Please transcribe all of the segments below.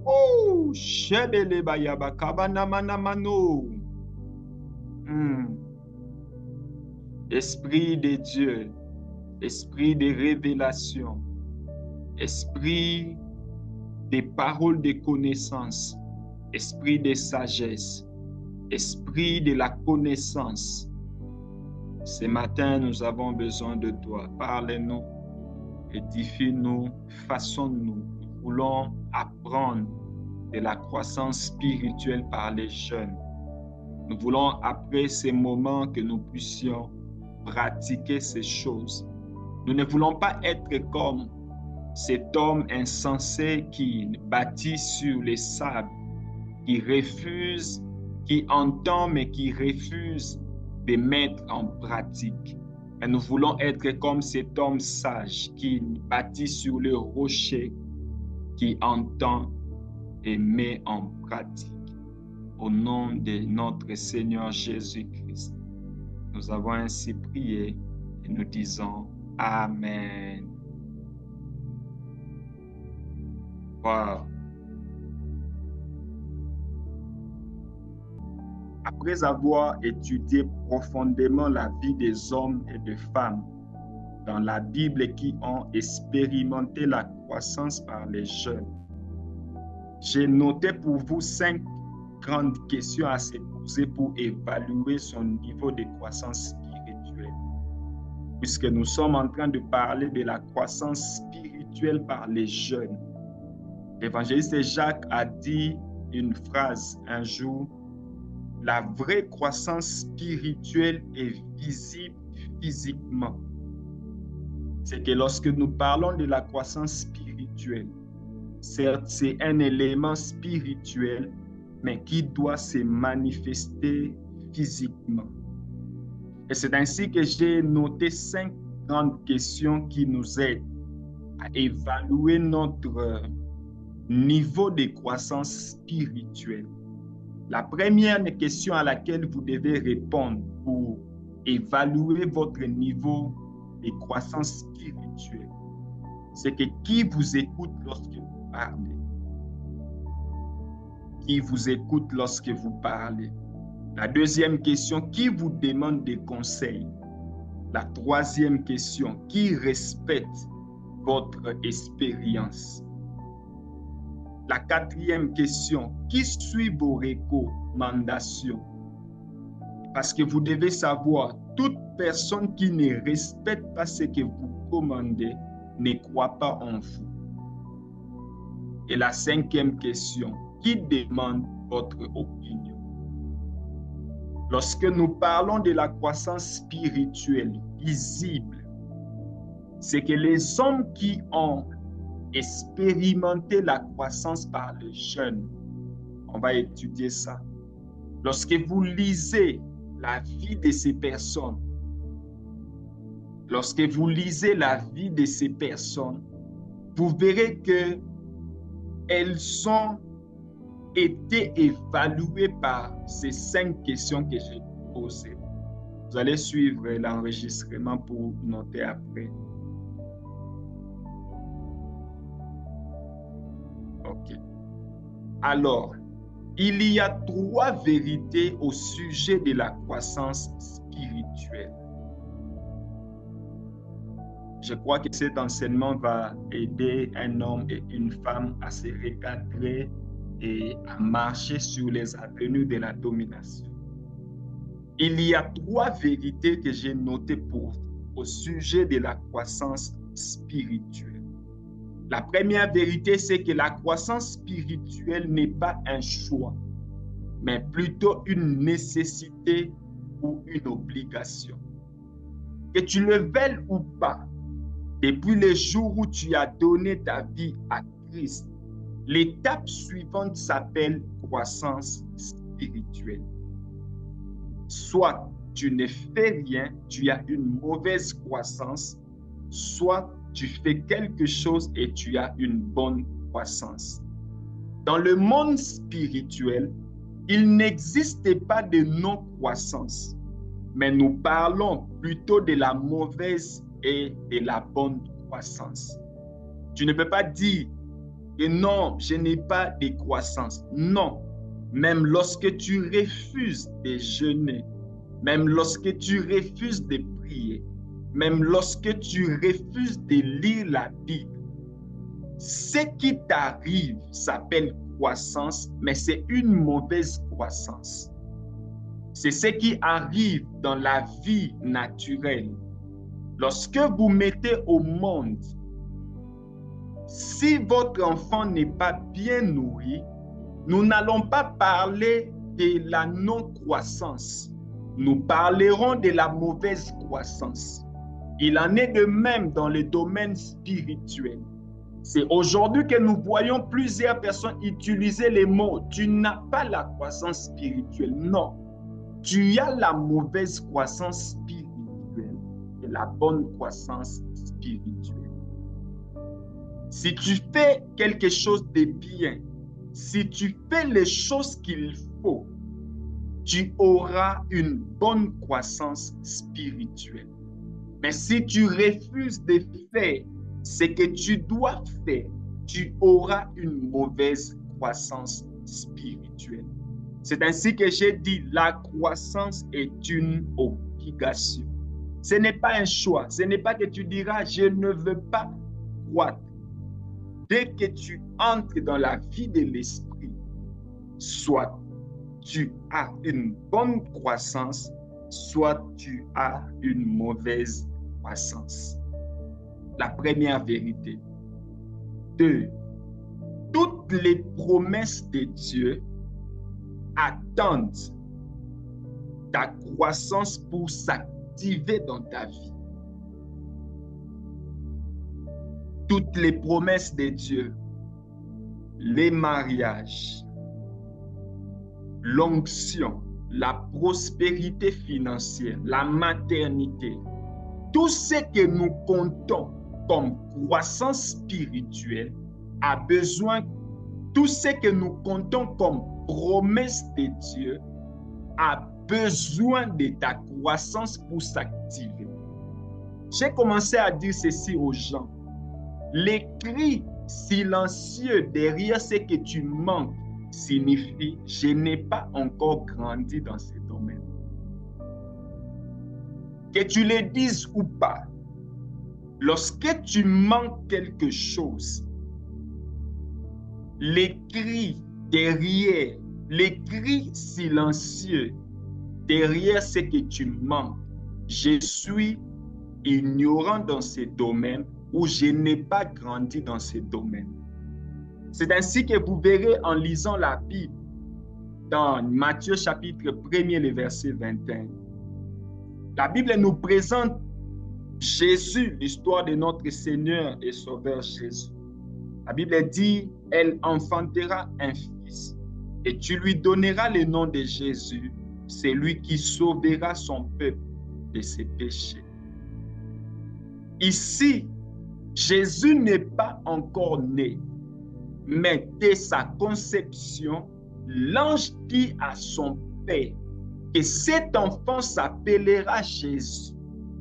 Oh, shebele bayaba kabana manamano. Esprit de Dieu, esprit de révélation, esprit des paroles de connaissance, esprit de sagesse, esprit de la connaissance. Ce matin, nous avons besoin de toi. Parle-nous, édifie-nous, façonne-nous. Nous voulons apprendre de la croissance spirituelle par les jeunes. Nous voulons, après ces moments, que nous puissions pratiquer ces choses. Nous ne voulons pas être comme cet homme insensé qui bâtit sur les sables, qui refuse, qui entend mais qui refuse de mettre en pratique. Mais nous voulons être comme cet homme sage qui bâtit sur le rocher, qui entend et met en pratique. Au nom de notre Seigneur Jésus-Christ, nous avons ainsi prié et nous disons Amen. Wow. Après avoir étudié profondément la vie des hommes et des femmes dans la Bible qui ont expérimenté la croissance par les jeunes, j'ai noté pour vous 5 grandes questions à se poser pour évaluer son niveau de croissance spirituelle. Puisque nous sommes en train de parler de la croissance spirituelle par les jeunes. L'évangéliste Jacques a dit une phrase un jour: la vraie croissance spirituelle est visible physiquement. C'est que lorsque nous parlons de la croissance spirituelle, certes, c'est un élément spirituel, mais qui doit se manifester physiquement. Et c'est ainsi que j'ai noté 5 grandes questions qui nous aident à évaluer notre niveau de croissance spirituelle. La première question à laquelle vous devez répondre pour évaluer votre niveau de croissance spirituelle, c'est que qui vous écoute lorsque vous parlez? Qui vous écoute lorsque vous parlez? La deuxième question, qui vous demande des conseils? La troisième question, qui respecte votre expérience? La quatrième question, qui suit vos recommandations? Parce que vous devez savoir, toute personne qui ne respecte pas ce que vous commandez ne croit pas en vous. Et la cinquième question, qui demande votre opinion? Lorsque nous parlons de la croissance spirituelle visible, c'est que les hommes qui ont expérimenter la croissance par les jeunes. On va étudier ça. Lorsque vous lisez la vie de ces personnes, vous verrez que elles ont été évaluées par ces 5 questions que j'ai posées. Vous allez suivre l'enregistrement pour noter après. Ok. Alors, il y a 3 vérités au sujet de la croissance spirituelle. Je crois que cet enseignement va aider un homme et une femme à se recadrer et à marcher sur les avenues de la domination. Il y a 3 vérités que j'ai notées pour vous au sujet de la croissance spirituelle. La première vérité, c'est que la croissance spirituelle n'est pas un choix, mais plutôt une nécessité ou une obligation. Que tu le veuilles ou pas, depuis le jour où tu as donné ta vie à Christ, l'étape suivante s'appelle croissance spirituelle. Soit tu ne fais rien, tu as une mauvaise croissance, soit tu fais quelque chose et tu as une bonne croissance. Dans le monde spirituel, il n'existe pas de non-croissance, mais nous parlons plutôt de la mauvaise et de la bonne croissance. Tu ne peux pas dire Et non, je n'ai pas de croissance. Non. Même lorsque tu refuses de jeûner, même lorsque tu refuses de prier, même lorsque tu refuses de lire la Bible, ce qui t'arrive s'appelle croissance, mais c'est une mauvaise croissance. C'est ce qui arrive dans la vie naturelle. Lorsque vous mettez au monde, si votre enfant n'est pas bien nourri, nous n'allons pas parler de la non-croissance. Nous parlerons de la mauvaise croissance. Il en est de même dans le domaine spirituel. C'est aujourd'hui que nous voyons plusieurs personnes utiliser les mots « tu n'as pas la croissance spirituelle ». Non, tu as la mauvaise croissance spirituelle et la bonne croissance spirituelle. Si tu fais quelque chose de bien, si tu fais les choses qu'il faut, tu auras une bonne croissance spirituelle. Mais si tu refuses de faire ce que tu dois faire, tu auras une mauvaise croissance spirituelle. C'est ainsi que j'ai dit, la croissance est une obligation. Ce n'est pas un choix. Ce n'est pas que tu diras, je ne veux pas croître. Dès que tu entres dans la vie de l'esprit, soit tu as une bonne croissance, soit tu as une mauvaise croissance. La première vérité. 2. Toutes les promesses de Dieu attendent ta croissance pour s'activer dans ta vie. Toutes les promesses de Dieu, les mariages, l'onction, la prospérité financière, la maternité, tout ce que nous comptons comme croissance spirituelle a besoin, tout ce que nous comptons comme promesse de Dieu a besoin de ta croissance pour s'activer. J'ai commencé à dire ceci aux gens. Les cris silencieux derrière ce que tu manques signifie « je n'ai pas encore grandi dans ce domaine ». Que tu le dises ou pas, lorsque tu manques quelque chose, les cris derrière, les cris silencieux derrière ce que tu manques, je suis ignorant dans ce domaine ou je n'ai pas grandi dans ce domaine. C'est ainsi que vous verrez en lisant la Bible dans Matthieu chapitre 1er, le verset 21. La Bible nous présente Jésus, l'histoire de notre Seigneur et Sauveur Jésus. La Bible dit, elle enfantera un fils et tu lui donneras le nom de Jésus, c'est lui qui sauvera son peuple de ses péchés. Ici, Jésus n'est pas encore né, mais dès sa conception, l'ange dit à son père que cet enfant s'appellera Jésus.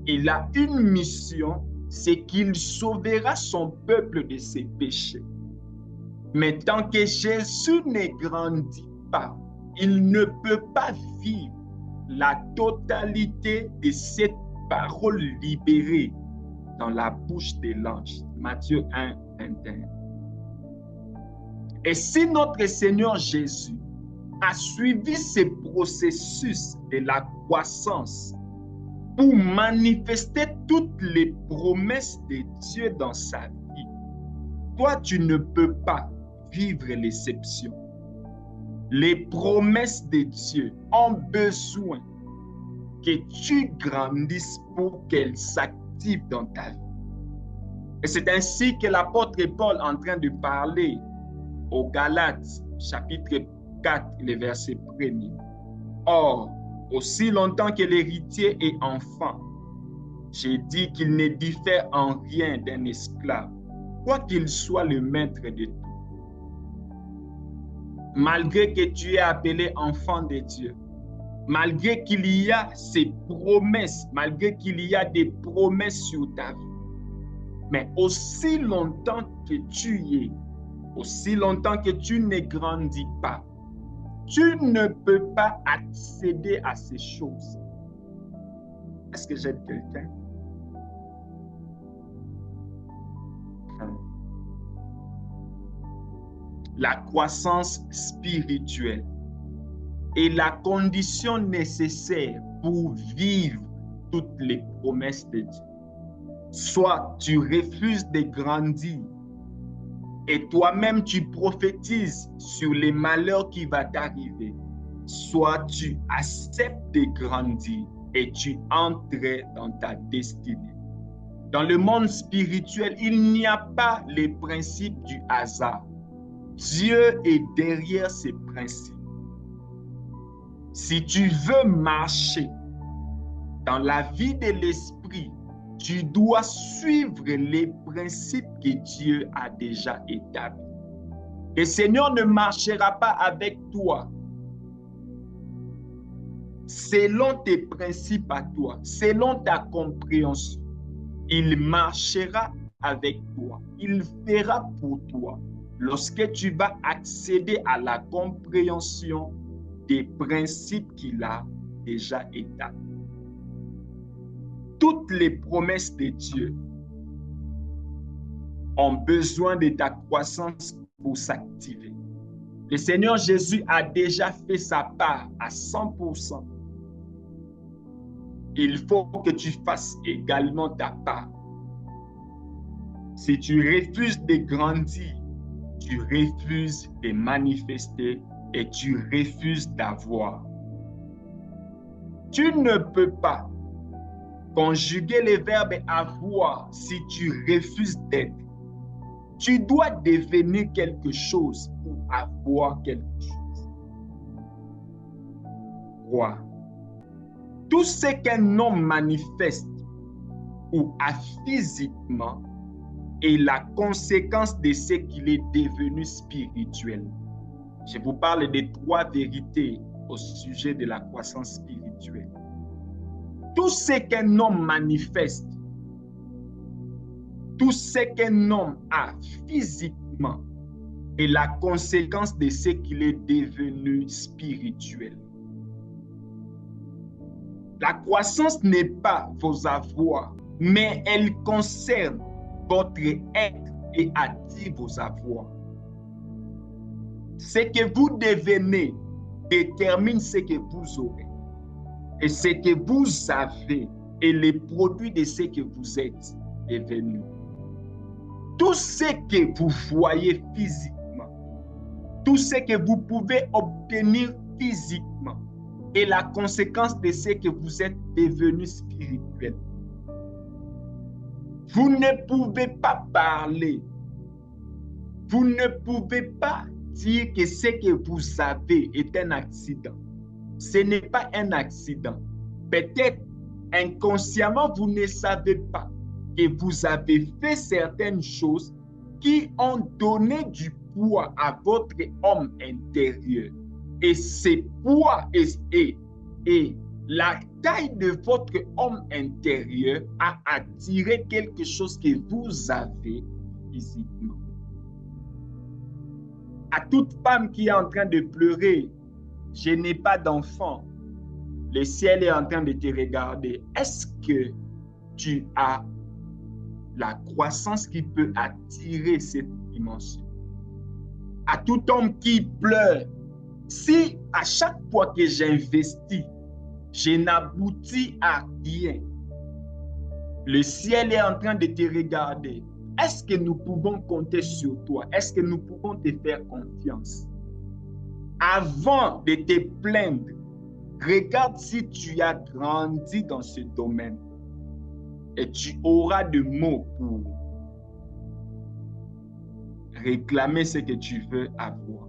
Il a une mission, c'est qu'il sauvera son peuple de ses péchés. Mais tant que Jésus ne grandit pas, il ne peut pas vivre la totalité de cette parole libérée dans la bouche de l'ange. Matthieu 1, 21. Et si notre Seigneur Jésus a suivi ce processus de la croissance pour manifester toutes les promesses de Dieu dans sa vie, toi, tu ne peux pas vivre l'exception. Les promesses de Dieu ont besoin que tu grandisses pour qu'elles s'activent dans ta vie. Et c'est ainsi que l'apôtre Paul est en train de parler aux Galates, chapitre 4, le verset 1er. Or, aussi longtemps que l'héritier est enfant, j'ai dit qu'il ne diffère en rien d'un esclave, quoi qu'il soit le maître de tout. Malgré que tu es appelé enfant de Dieu, malgré qu'il y a ces promesses, malgré qu'il y a des promesses sur ta vie, mais aussi longtemps que tu es Aussi longtemps que tu ne grandis pas, tu ne peux pas accéder à ces choses. Est-ce que j'aide quelqu'un? La croissance spirituelle est la condition nécessaire pour vivre toutes les promesses de Dieu. Soit tu refuses de grandir et toi-même tu prophétises sur les malheurs qui vont t'arriver, soit tu acceptes de grandir et tu entres dans ta destinée. Dans le monde spirituel, il n'y a pas les principes du hasard. Dieu est derrière ces principes. Si tu veux marcher dans la vie de l'esprit, tu dois suivre les principes que Dieu a déjà établis. Le Seigneur ne marchera pas avec toi selon tes principes à toi, selon ta compréhension. Il marchera avec toi. Il fera pour toi lorsque tu vas accéder à la compréhension des principes qu'il a déjà établis. Toutes les promesses de Dieu ont besoin de ta croissance pour s'activer. Le Seigneur Jésus a déjà fait sa part à 100%. Il faut que tu fasses également ta part. Si tu refuses de grandir, tu refuses de manifester et tu refuses d'avoir. Tu ne peux pas conjuguer les verbes avoir si tu refuses d'être. Tu dois devenir quelque chose pour avoir quelque chose. Quoi? Tout ce qu'un homme manifeste ou a physiquement est la conséquence de ce qu'il est devenu spirituel. Je vous parle de 3 vérités au sujet de la croissance spirituelle. Tout ce qu'un homme manifeste, tout ce qu'un homme a physiquement est la conséquence de ce qu'il est devenu spirituel. La croissance n'est pas vos avoirs, mais elle concerne votre être et attire vos avoirs. Ce que vous devenez détermine ce que vous aurez. Et ce que vous avez est le produit de ce que vous êtes devenu. Tout ce que vous voyez physiquement, tout ce que vous pouvez obtenir physiquement est la conséquence de ce que vous êtes devenu spirituel. Vous ne pouvez pas parler. Vous ne pouvez pas dire que ce que vous avez est un accident. Ce n'est pas un accident. Peut-être inconsciemment, vous ne savez pas que vous avez fait certaines choses qui ont donné du poids à votre homme intérieur. Et ce poids et la taille de votre homme intérieur a attiré quelque chose que vous avez physiquement. À toute femme qui est en train de pleurer, je n'ai pas d'enfant, le ciel est en train de te regarder. Est-ce que tu as la croissance qui peut attirer cette dimension? À tout homme qui pleure, si à chaque fois que j'investis, je n'aboutis à rien, le ciel est en train de te regarder. Est-ce que nous pouvons compter sur toi? Est-ce que nous pouvons te faire confiance? Avant de te plaindre, regarde si tu as grandi dans ce domaine et tu auras de mots pour réclamer ce que tu veux avoir.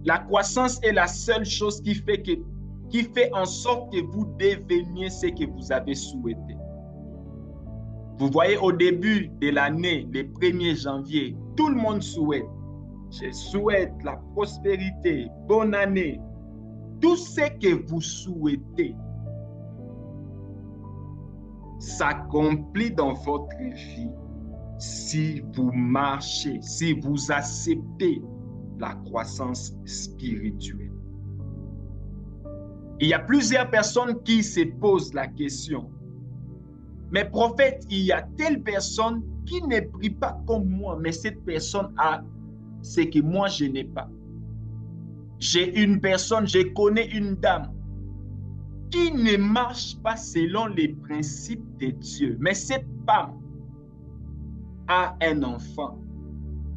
La croissance est la seule chose qui fait en sorte que vous deveniez ce que vous avez souhaité. Vous voyez, au début de l'année, le 1er janvier, tout le monde souhaite. Je souhaite la prospérité, bonne année. Tout ce que vous souhaitez s'accomplit dans votre vie si vous marchez, si vous acceptez la croissance spirituelle. Il y a plusieurs personnes qui se posent la question, mais prophète, il y a telle personne qui ne prie pas comme moi, mais cette personne a ce que moi je n'ai pas. J'ai une personne, je connais une dame qui ne marche pas selon les principes de Dieu, mais cette femme a un enfant.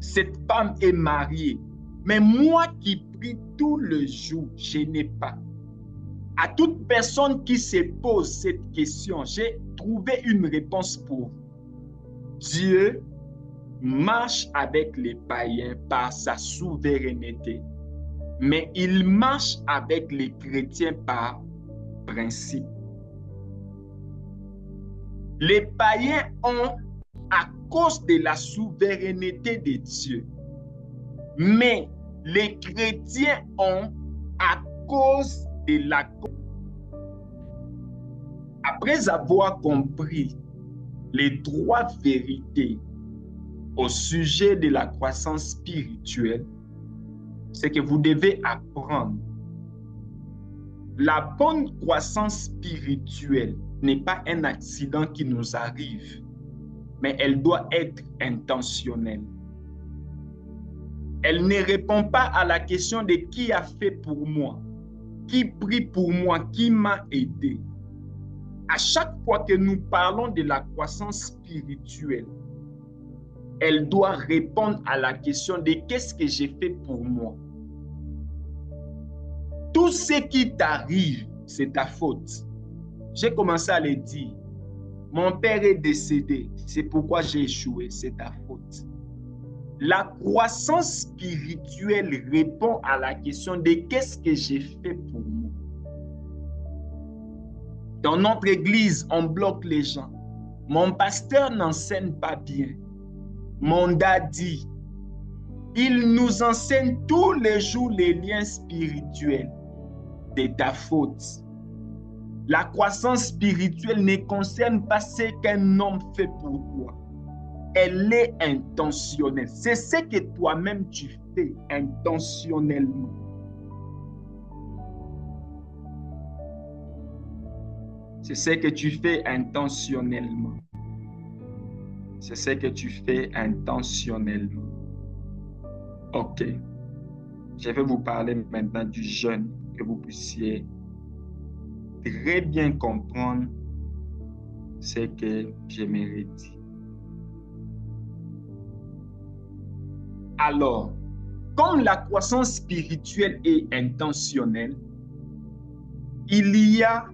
Cette femme est mariée, mais moi qui prie tout le jour, je n'ai pas. À toute personne qui se pose cette question, j'ai trouvé une réponse pour vous. Dieu marche avec les païens par sa souveraineté, mais il marche avec les chrétiens par principe. Les païens ont à cause de la souveraineté de Dieu, mais les chrétiens ont à cause de la... Après avoir compris les trois vérités au sujet de la croissance spirituelle, c'est que vous devez apprendre. La bonne croissance spirituelle n'est pas un accident qui nous arrive, mais elle doit être intentionnelle. Elle ne répond pas à la question de qui a fait pour moi, qui prie pour moi, qui m'a aidé. À chaque fois que nous parlons de la croissance spirituelle, elle doit répondre à la question de qu'est-ce que j'ai fait pour moi. Tout ce qui t'arrive, c'est ta faute. J'ai commencé à le dire. Mon père est décédé, c'est pourquoi j'ai échoué, c'est ta faute. La croissance spirituelle répond à la question de qu'est-ce que j'ai fait pour moi. Dans notre église, on bloque les gens. Mon pasteur n'enseigne pas bien. Mon daddy, il nous enseigne tous les jours les liens spirituels. De ta faute. La croissance spirituelle ne concerne pas ce qu'un homme fait pour toi. Elle est intentionnelle. C'est ce que toi-même tu fais intentionnellement. C'est ce que tu fais intentionnellement. C'est ce que tu fais intentionnellement. Ok. Je vais vous parler maintenant du jeûne, que vous puissiez très bien comprendre ce que j'aimerais dire. Alors, comme la croissance spirituelle est intentionnelle, il y a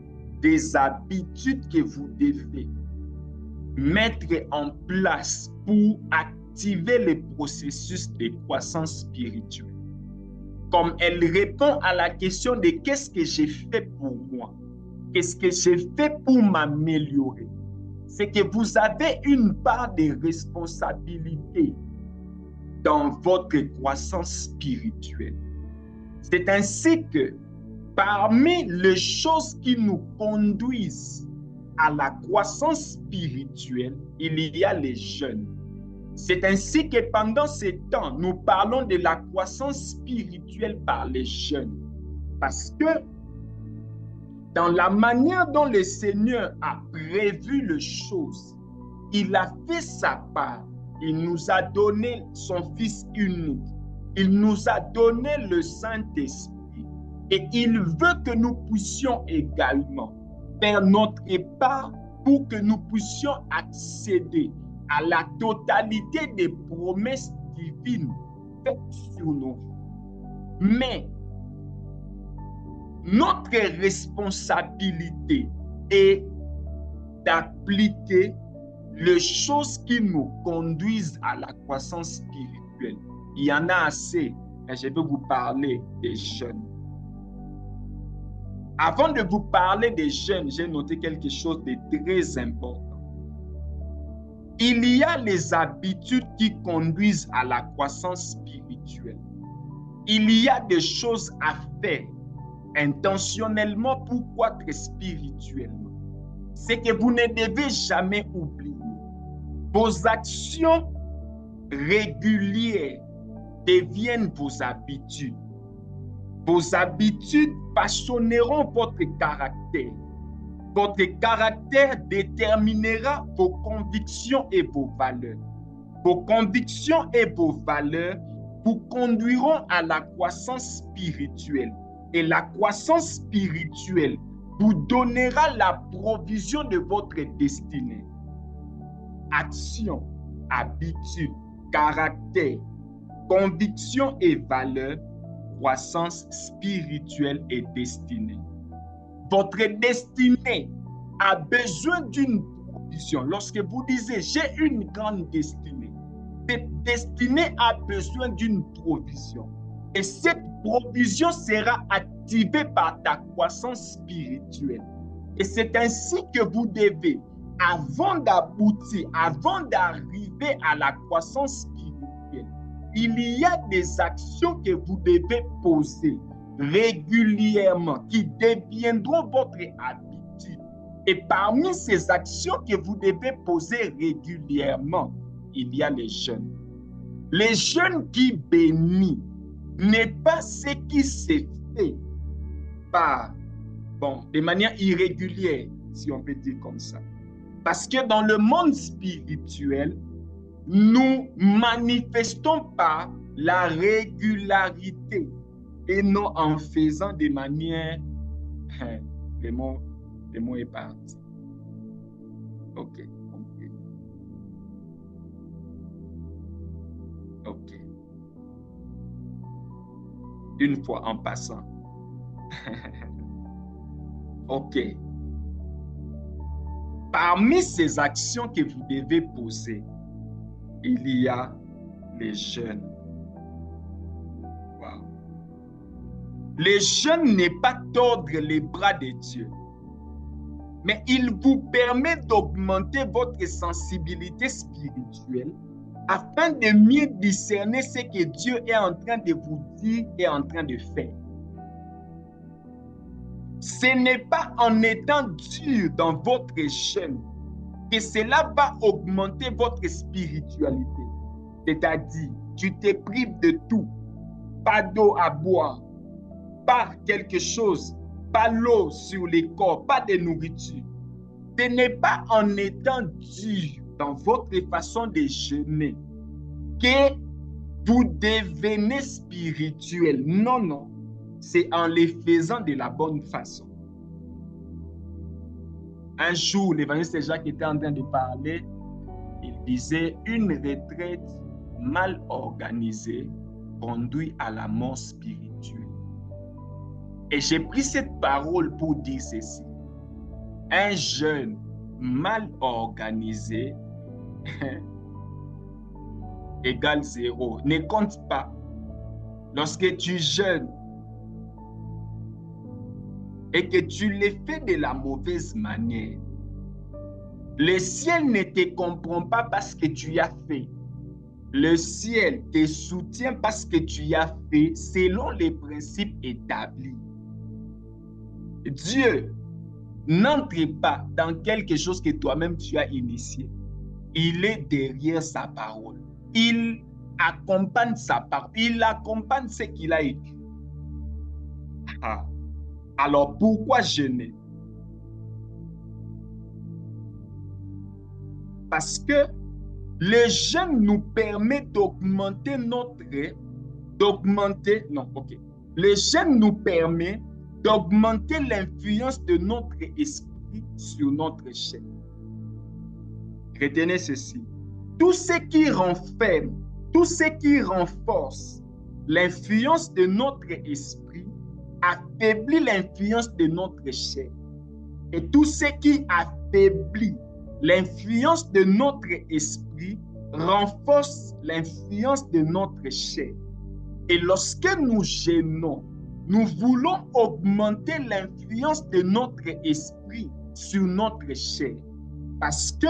des habitudes que vous devez mettre en place pour activer le processus de croissance spirituelle. Comme elle répond à la question de qu'est-ce que j'ai fait pour moi, qu'est-ce que j'ai fait pour m'améliorer, c'est que vous avez une part de responsabilité dans votre croissance spirituelle. C'est ainsi que parmi les choses qui nous conduisent à la croissance spirituelle, il y a les jeûnes. C'est ainsi que pendant ces temps, nous parlons de la croissance spirituelle par les jeûnes. Parce que dans la manière dont le Seigneur a prévu les choses, il a fait sa part. Il nous a donné son Fils unique. Il nous a donné le Saint-Esprit. Et il veut que nous puissions également faire notre part pour que nous puissions accéder à la totalité des promesses divines faites sur nos vies. Mais notre responsabilité est d'appliquer les choses qui nous conduisent à la croissance spirituelle. Il y en a assez, mais je vais vous parler des jeûnes. Avant de vous parler des jeûnes, j'ai noté quelque chose de très important. Il y a les habitudes qui conduisent à la croissance spirituelle. Il y a des choses à faire intentionnellement pour croître spirituellement. C'est que vous ne devez jamais oublier Vos actions régulières deviennent vos habitudes. Vos habitudes façonneront votre caractère. Votre caractère déterminera vos convictions et vos valeurs. Vos convictions et vos valeurs vous conduiront à la croissance spirituelle. Et la croissance spirituelle vous donnera la provision de votre destinée. Action, habitude, caractère, conviction et valeur, croissance spirituelle et destinée. Votre destinée a besoin d'une provision. Lorsque vous disiez, j'ai une grande destinée, cette destinée a besoin d'une provision. Et cette provision sera activée par ta croissance spirituelle. Et c'est ainsi que vous devez, avant d'aboutir, avant d'arriver à la croissance spirituelle, il y a des actions que vous devez poser régulièrement qui deviendront votre habitude. Et parmi ces actions que vous devez poser régulièrement, il y a les jeûnes. Les jeûnes qui bénissent n'est pas ce qui s'est fait de manière irrégulière, si on peut dire comme ça. Parce que dans le monde spirituel, nous manifestons par la régularité et non en faisant de manière... Le mot est parti. Ok. Une fois en passant. Ok. Parmi ces actions que vous devez poser, il y a les jeûnes. Wow. Les jeûnes n'est pas tordre les bras de Dieu, mais il vous permet d'augmenter votre sensibilité spirituelle afin de mieux discerner ce que Dieu est en train de vous dire et en train de faire. Ce n'est pas en étant dur dans votre jeûne que cela va augmenter votre spiritualité. C'est-à-dire, tu te prives de tout. Pas d'eau à boire, pas quelque chose, pas l'eau sur les corps, pas de nourriture. Ce n'est pas en étant dur dans votre façon de jeûner que vous devenez spirituel. Non, non. C'est en les faisant de la bonne façon. Un jour, l'évangéliste Jacques était en train de parler. Il disait, une retraite mal organisée conduit à la mort spirituelle. Et j'ai pris cette parole pour dire ceci. Un jeûne mal organisé égale 0. Ne compte pas. Lorsque tu jeûnes et que tu le fais de la mauvaise manière, le ciel ne te comprend pas parce que tu as fait. Le ciel te soutient parce que tu as fait selon les principes établis. Dieu n'entre pas dans quelque chose que toi-même tu as initié. Il est derrière sa parole. Il accompagne sa parole. Il accompagne ce qu'il a écrit. Alors pourquoi jeûner? Parce que le jeûne nous permet d'augmenter Le jeûne nous permet d'augmenter l'influence de notre esprit sur notre chair. Retenez ceci. Tout ce qui renferme, tout ce qui renforce l'influence de notre esprit affaiblit l'influence de notre chair. Et tout ce qui affaiblit l'influence de notre esprit renforce l'influence de notre chair. Et lorsque nous jeûnons, nous voulons augmenter l'influence de notre esprit sur notre chair. Parce que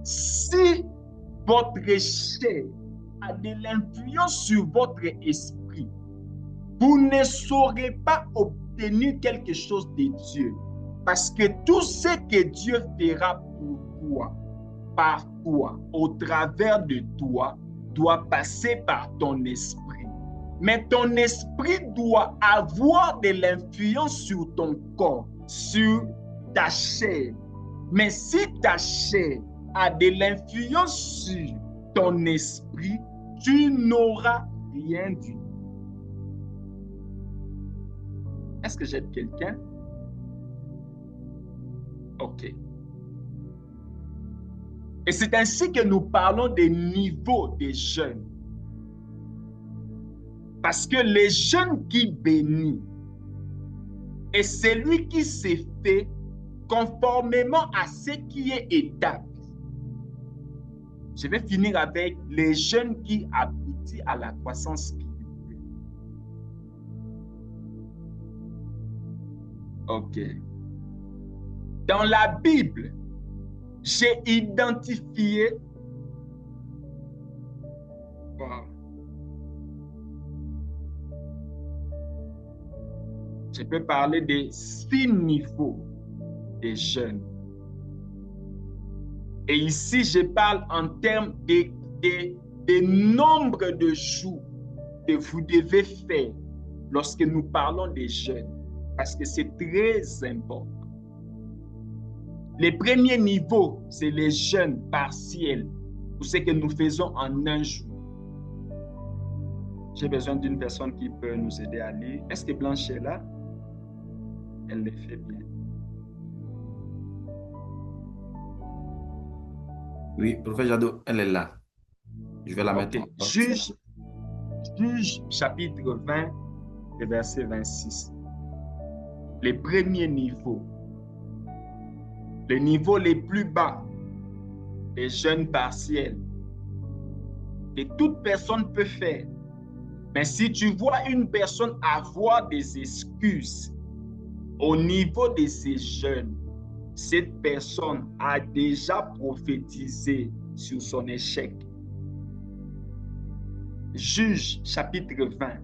si votre chair a de l'influence sur votre esprit, vous ne saurez pas obtenir quelque chose de Dieu. Parce que tout ce que Dieu fera pour toi par toi, au travers de toi, doit passer par ton esprit. Mais ton esprit doit avoir de l'influence sur ton corps, sur ta chair. Mais si ta chair a de l'influence sur ton esprit, tu n'auras rien du tout. Est-ce que j'aide quelqu'un? OK. Et c'est ainsi que nous parlons des niveaux des jeûnes. Parce que les jeûnes qui bénit est celui qui s'est fait conformément à ce qui est établi. Je vais finir avec les jeûnes qui aboutissent à la croissance spirituelle. OK. Dans la Bible, j'ai identifié je peux parler des 6 niveaux des jeûnes. Et ici, je parle en termes de nombre de jours que vous devez faire lorsque nous parlons des jeûnes, parce que c'est très important. Les premiers niveaux, c'est les jeûnes partiels, ou ce que nous faisons en un jour. J'ai besoin d'une personne qui peut nous aider à lire. Est-ce que Blanche est là? Elle le fait bien. Oui, prophète Jadot, elle est là. Je vais la mettre. Juge chapitre 20, et verset 26. Les premiers niveaux. Les niveaux les plus bas. Les jeûnes partiels. Que toute personne peut faire. Mais si tu vois une personne avoir des excuses au niveau de ces jeûnes, cette personne a déjà prophétisé sur son échec. Juge chapitre 20,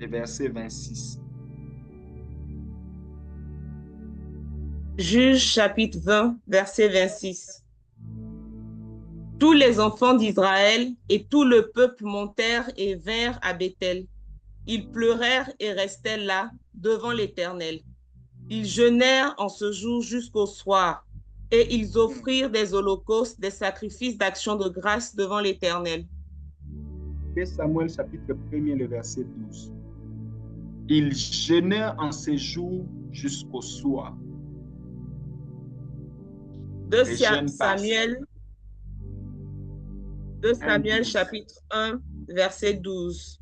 verset 26. Juge chapitre 20, verset 26. Tous les enfants d'Israël et tout le peuple montèrent et vinrent à Béthel. Ils pleurèrent et restèrent là devant l'Éternel. Ils jeûnèrent en ce jour jusqu'au soir, et ils offrirent des holocaustes, des sacrifices d'action de grâce devant l'Éternel. Samuel chapitre 1, le verset 12. Ils jeûnèrent en ce jour jusqu'au soir. 2 Samuel chapitre 1, verset 12.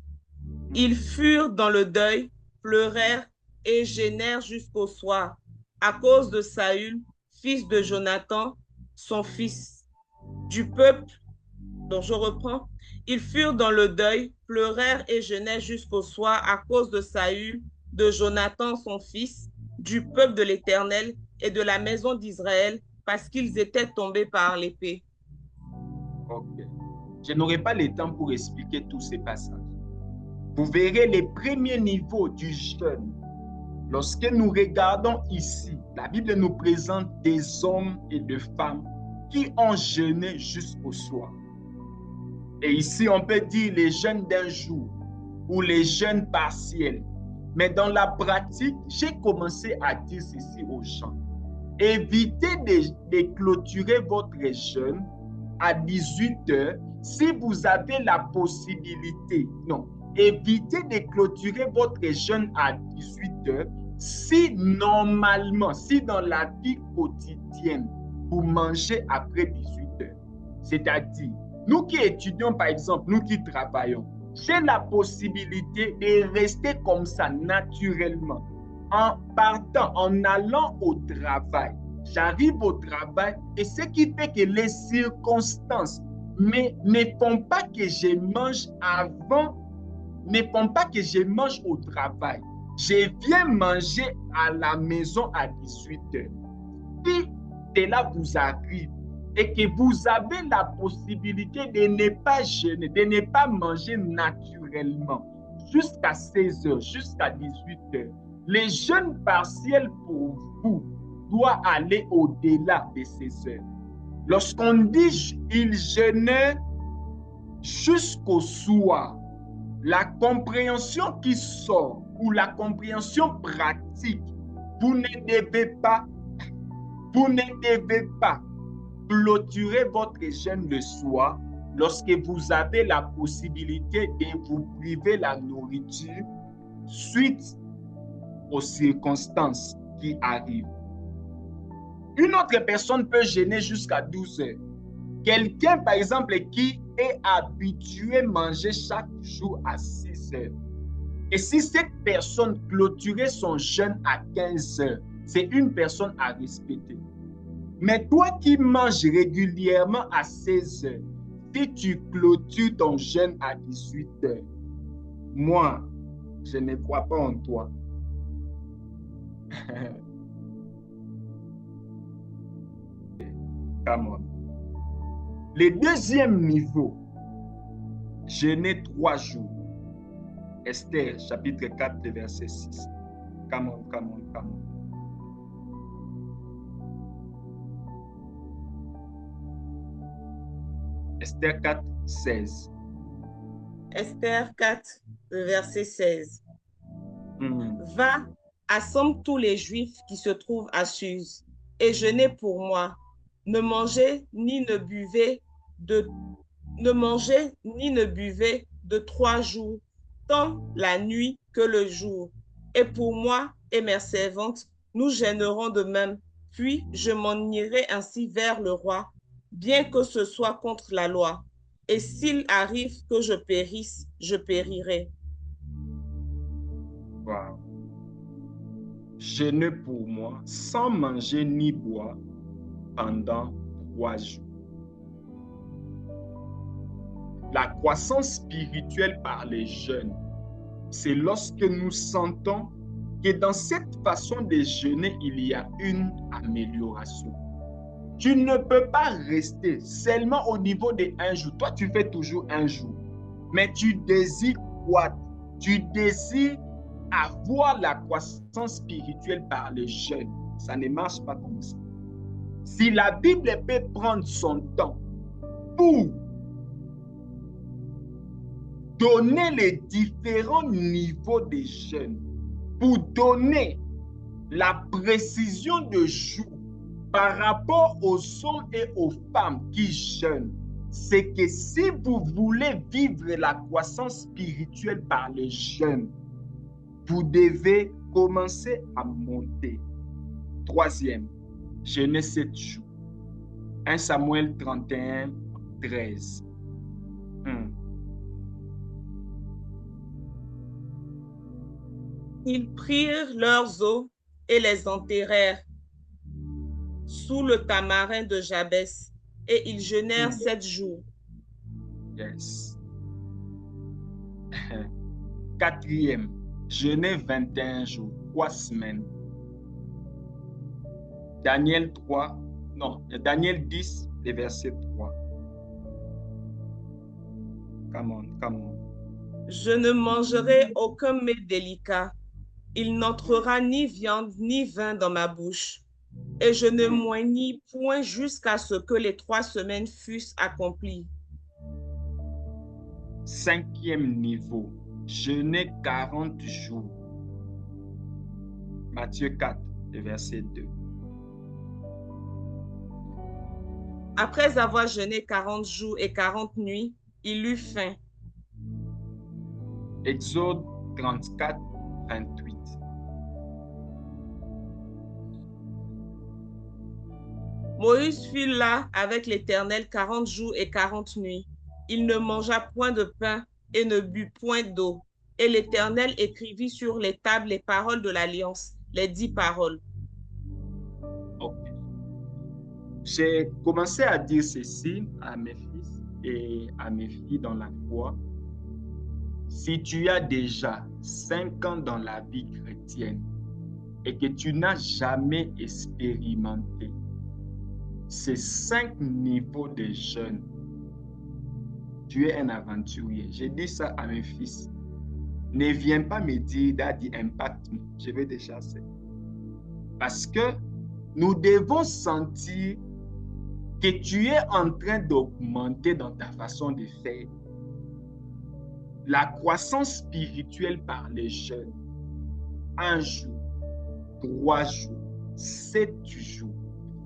Ils furent dans le deuil, pleurèrent et jeûnèrent jusqu'au soir, à cause de Saül, fils de Jonathan, son fils. Du peuple, dont je reprends, ils furent dans le deuil, pleurèrent et jeûnèrent jusqu'au soir, à cause de Saül, de Jonathan, son fils, du peuple de l'Éternel et de la maison d'Israël, parce qu'ils étaient tombés par l'épée. Ok. Je n'aurai pas le temps pour expliquer tous ces passages. Vous verrez les premiers niveaux du jeûne. Lorsque nous regardons ici, la Bible nous présente des hommes et des femmes qui ont jeûné jusqu'au soir. Et ici, on peut dire les jeûnes d'un jour ou les jeûnes partiels. Mais dans la pratique, j'ai commencé à dire ceci aux gens. Évitez de clôturer votre jeûne à 18 heures si vous avez la possibilité. Non, évitez de clôturer votre jeûne à 18 heures si normalement, si dans la vie quotidienne, vous mangez après 18 heures. C'est-à-dire, nous qui étudions par exemple, nous qui travaillons, j'ai la possibilité de rester comme ça naturellement. En partant, en allant au travail, j'arrive au travail et ce qui fait que les circonstances ne font pas que je mange avant, ne font pas que je mange au travail. Je viens manger à la maison à 18 heures. Si cela vous arrive et que vous avez la possibilité de ne pas jeûner, de ne pas manger naturellement jusqu'à 16 heures, jusqu'à 18 heures, les jeûnes partiels pour vous doivent aller au-delà de ces heures. Lorsqu'on dit il jeûnait jusqu'au soir, la compréhension qui sort ou la compréhension pratique, vous ne devez pas clôturer votre jeûne le soir lorsque vous avez la possibilité de vous priver la nourriture suite aux circonstances qui arrivent. Une autre personne peut jeûner jusqu'à 12 heures. Quelqu'un, par exemple, qui est habitué à manger chaque jour à 6 heures. Et si cette personne clôturait son jeûne à 15 heures, c'est une personne à respecter. Mais toi qui manges régulièrement à 16 heures, si tu clôtures ton jeûne à 18 heures, moi, je ne crois pas en toi. Come on. Le deuxième niveau, jeûner 3 jours. Esther, chapitre 4, verset 6. Come on, come on, come on. Esther 4, 16. Esther 4, verset 16. Va, assemble tous les Juifs qui se trouvent à Suse et jeûnez pour moi. Ne mangez ni ne buvez de 3 jours, tant la nuit que le jour. Et pour moi et mes servantes, nous jeûnerons de même. Puis je m'en irai ainsi vers le roi, bien que ce soit contre la loi. Et s'il arrive que je périsse, je périrai. Wow. Jeûner pour moi, sans manger ni boire pendant 3 jours. La croissance spirituelle par les jeûnes, c'est lorsque nous sentons que dans cette façon de jeûner, il y a une amélioration. Tu ne peux pas rester seulement au niveau de 1 jour. Toi, tu fais toujours 1 jour. Mais tu désires quoi? Tu désires avoir la croissance spirituelle par le jeûne. Ça ne marche pas comme ça. Si la Bible peut prendre son temps pour donner les différents niveaux de jeûne, pour donner la précision de jour par rapport aux hommes et aux femmes qui jeûnent, c'est que si vous voulez vivre la croissance spirituelle par le jeûne, vous devez commencer à monter. Troisième, jeûner 7 jours. 1 Samuel 31, 13. Ils prirent leurs os et les enterrèrent sous le tamarin de Jabès, et ils jeûnèrent 7 jours. Yes. Quatrième, jeûner 21 jours, 3 semaines. Daniel 10, le verset 3. Come on, come on. Je ne mangerai aucun mets délicat. Il n'entrera ni viande ni vin dans ma bouche. Et je ne moignis point jusqu'à ce que les 3 semaines fussent accomplies. 5e niveau, jeûner 40 jours. Matthieu 4, verset 2. Après avoir jeûné 40 jours et 40 nuits, il eut faim. Exode 34, 28. Moïse fut là avec l'Éternel 40 jours et 40 nuits. Il ne mangea point de pain et ne but point d'eau. Et l'Éternel écrivit sur les tables les paroles de l'Alliance, les 10 paroles. Ok. J'ai commencé à dire ceci à mes fils et à mes filles dans la foi. Si tu as déjà 5 ans dans la vie chrétienne et que tu n'as jamais expérimenté ces 5 niveaux de jeûne, tu es un aventurier. J'ai dit ça à mes fils. Ne viens pas me dire Daddy impact me. Je vais te chasser. Parce que nous devons sentir que tu es en train d'augmenter dans ta façon de faire. La croissance spirituelle par les jeûnes, 1 jour, 3 jours, 7 jours,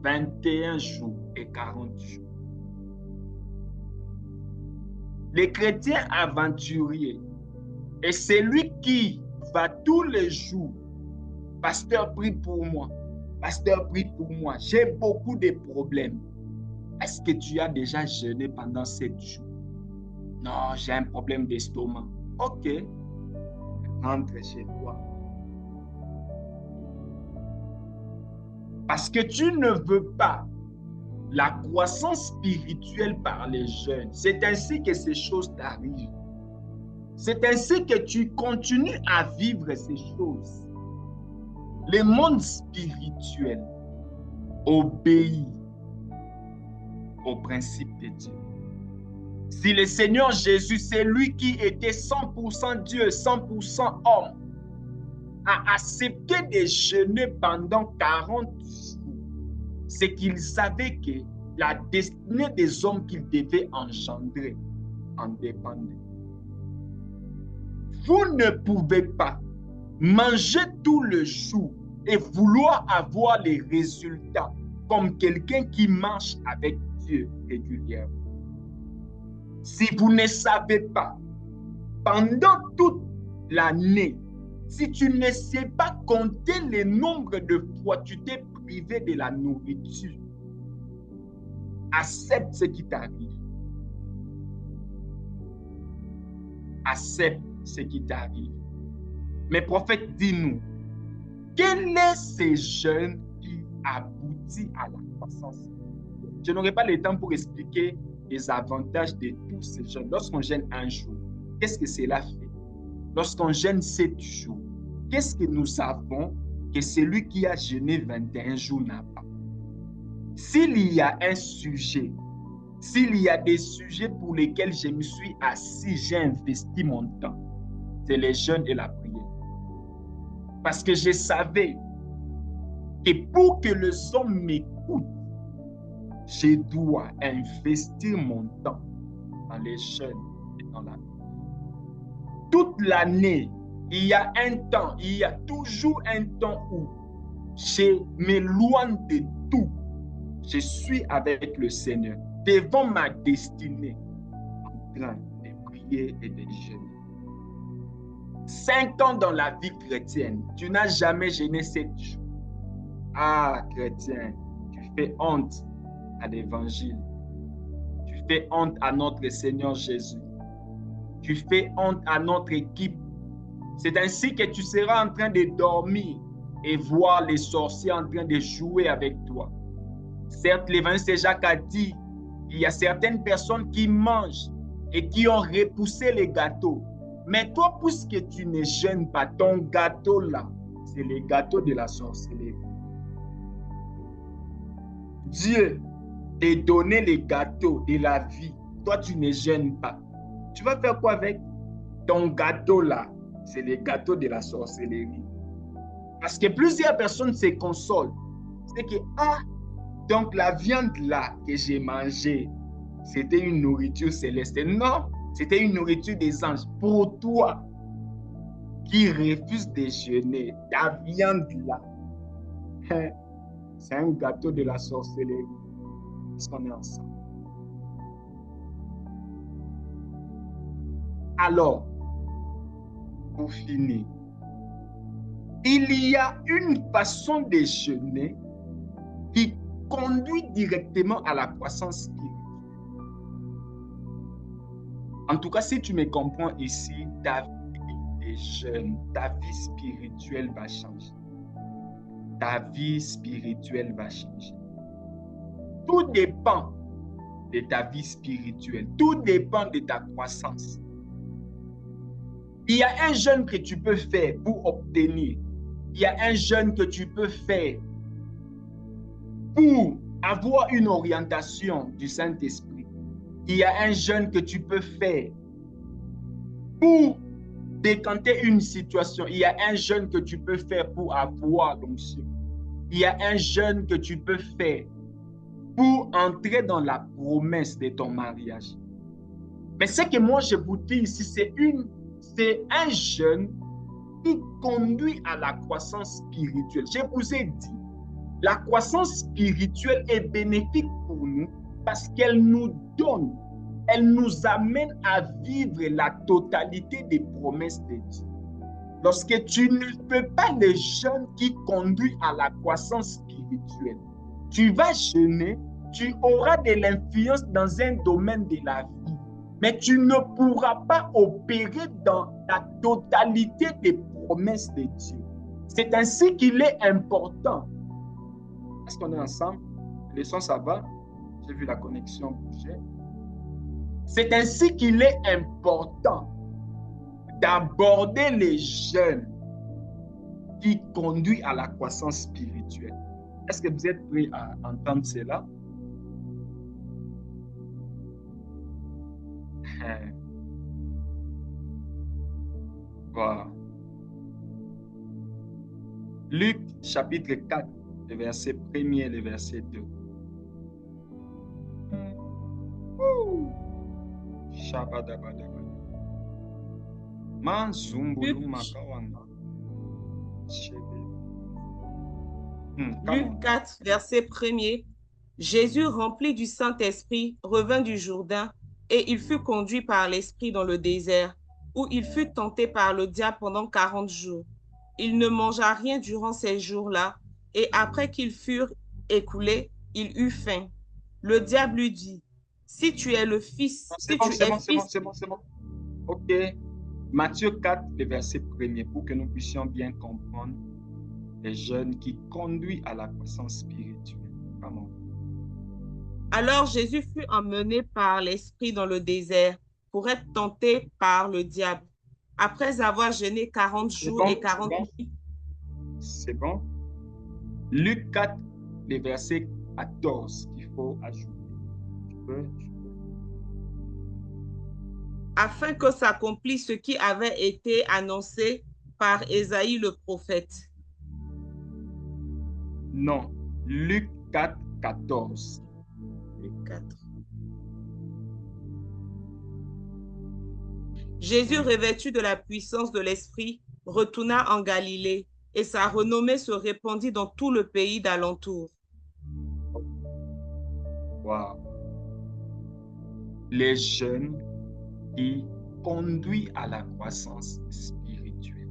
21 jours et 40 jours. Les chrétiens aventuriers, et c'est lui qui va tous les jours, pasteur, prie pour moi, pasteur, prie pour moi, j'ai beaucoup de problèmes. Est-ce que tu as déjà jeûné pendant 7 jours? Non, j'ai un problème d'estomac. Ok, rentre chez toi. Parce que tu ne veux pas la croissance spirituelle par les jeûnes. C'est ainsi que ces choses t'arrivent. C'est ainsi que tu continues à vivre ces choses. Le monde spirituel obéit au principe de Dieu. Si le Seigneur Jésus, c'est lui qui était 100% Dieu, 100% homme, a accepté de jeûner pendant 40 jours, c'est qu'il savait que la destinée des hommes qu'il devait engendrer en dépendait. Vous ne pouvez pas manger tout le jour et vouloir avoir les résultats comme quelqu'un qui marche avec Dieu régulièrement. Si vous ne savez pas, pendant toute l'année, si tu ne sais pas compter le nombre de fois tu t'es privé de la nourriture, accepte ce qui t'arrive. Accepte ce qui t'arrive. Mais prophète, dis-nous, quel est ce jeûne qui aboutit à la croissance? Je n'aurai pas le temps pour expliquer les avantages de tous ces jeûnes. Lorsqu'on jeûne 1 jour, qu'est-ce que cela fait? Lorsqu'on jeûne 7 jours, qu'est-ce que nous savons que celui qui a jeûné 21 jours n'a pas? S'il y a un sujet, s'il y a des sujets pour lesquels je me suis assis, j'ai investi mon temps, c'est les jeûnes et la prière. Parce que je savais que pour que les hommes m'écoutent, je dois investir mon temps dans les jeûnes et dans la prière. Toute l'année, il y a un temps, il y a toujours un temps où je m'éloigne de tout. Je suis avec le Seigneur, devant ma destinée, en train de prier et de jeûner. 5 ans dans la vie chrétienne, tu n'as jamais jeûné 7 jours. Ah, chrétien, tu fais honte à l'évangile. Tu fais honte à notre Seigneur Jésus. Tu fais honte à notre équipe. C'est ainsi que tu seras en train de dormir et voir les sorciers en train de jouer avec toi. Certes, l'évangile Jacques a dit qu'il y a certaines personnes qui mangent et qui ont repoussé les gâteaux. Mais toi, puisque tu ne jeûnes pas, ton gâteau là, c'est le gâteau de la sorcellerie. Dieu t'a donné les gâteaux de la vie. Toi, tu ne jeûnes pas. Tu vas faire quoi avec ton gâteau là? C'est le gâteau de la sorcellerie. Parce que plusieurs personnes se consolent. C'est que, donc la viande là que j'ai mangée, c'était une nourriture céleste. Non, c'était une nourriture des anges. Pour toi, qui refuse de jeûner, ta viande là, c'est un gâteau de la sorcellerie. Est-ce qu'on est ensemble? Alors, pour finir, il y a une façon de jeûner qui conduit directement à la croissance spirituelle. En tout cas, si tu me comprends ici, ta vie de jeûne, ta vie spirituelle va changer. Ta vie spirituelle va changer. Tout dépend de ta vie spirituelle. Tout dépend de ta croissance. Il y a un jeûne que tu peux faire pour obtenir. Il y a un jeûne que tu peux faire pour avoir une orientation du Saint-Esprit. Il y a un jeûne que tu peux faire pour décanter une situation. Il y a un jeûne que tu peux faire pour avoir l'onction. Il y a un jeûne que tu peux faire pour entrer dans la promesse de ton mariage. Mais ce que moi je vous dis ici, c'est un jeûne qui conduit à la croissance spirituelle. Je vous ai dit, la croissance spirituelle est bénéfique pour nous parce qu'elle nous donne, elle nous amène à vivre la totalité des promesses de Dieu. Lorsque tu ne fais pas le jeûne qui conduit à la croissance spirituelle, tu vas jeûner, tu auras de l'influence dans un domaine de la vie, mais tu ne pourras pas opérer dans la totalité des promesses de Dieu. C'est ainsi qu'il est important. Est-ce qu'on est ensemble? Le son, ça va? J'ai vu la connexion bouger. C'est ainsi qu'il est important d'aborder les jeûnes qui conduisent à la croissance spirituelle. Est-ce que vous êtes prêts à entendre cela? Voilà. Luc chapitre 4, le verset 1er et le verset 2. Luc 4, verset 1er. Jésus, rempli du Saint-Esprit, revint du Jourdain et il fut conduit par l'Esprit dans le désert, où il fut tenté par le diable pendant 40 jours. Il ne mangea rien durant ces jours-là, et après qu'ils furent écoulés, il eut faim. Le diable lui dit, si tu es le Fils, c'est bon. Ok. Matthieu 4, le verset 1er, pour que nous puissions bien comprendre les jeûnes qui conduisent à la croissance spirituelle. Comment? Alors Jésus fut emmené par l'Esprit dans le désert pour être tenté par le diable. Après avoir jeûné 40 jours et 40 nuits. C'est bon. Luc 4, le verset 14 qu'il faut ajouter. Afin que s'accomplisse ce qui avait été annoncé par Ésaïe le prophète. Non, Luc 4, 14. Luc 4. Jésus, revêtu de la puissance de l'Esprit, retourna en Galilée, et sa renommée se répandit dans tout le pays d'alentour. Wow. Les jeûnes qui conduisent à la croissance spirituelle.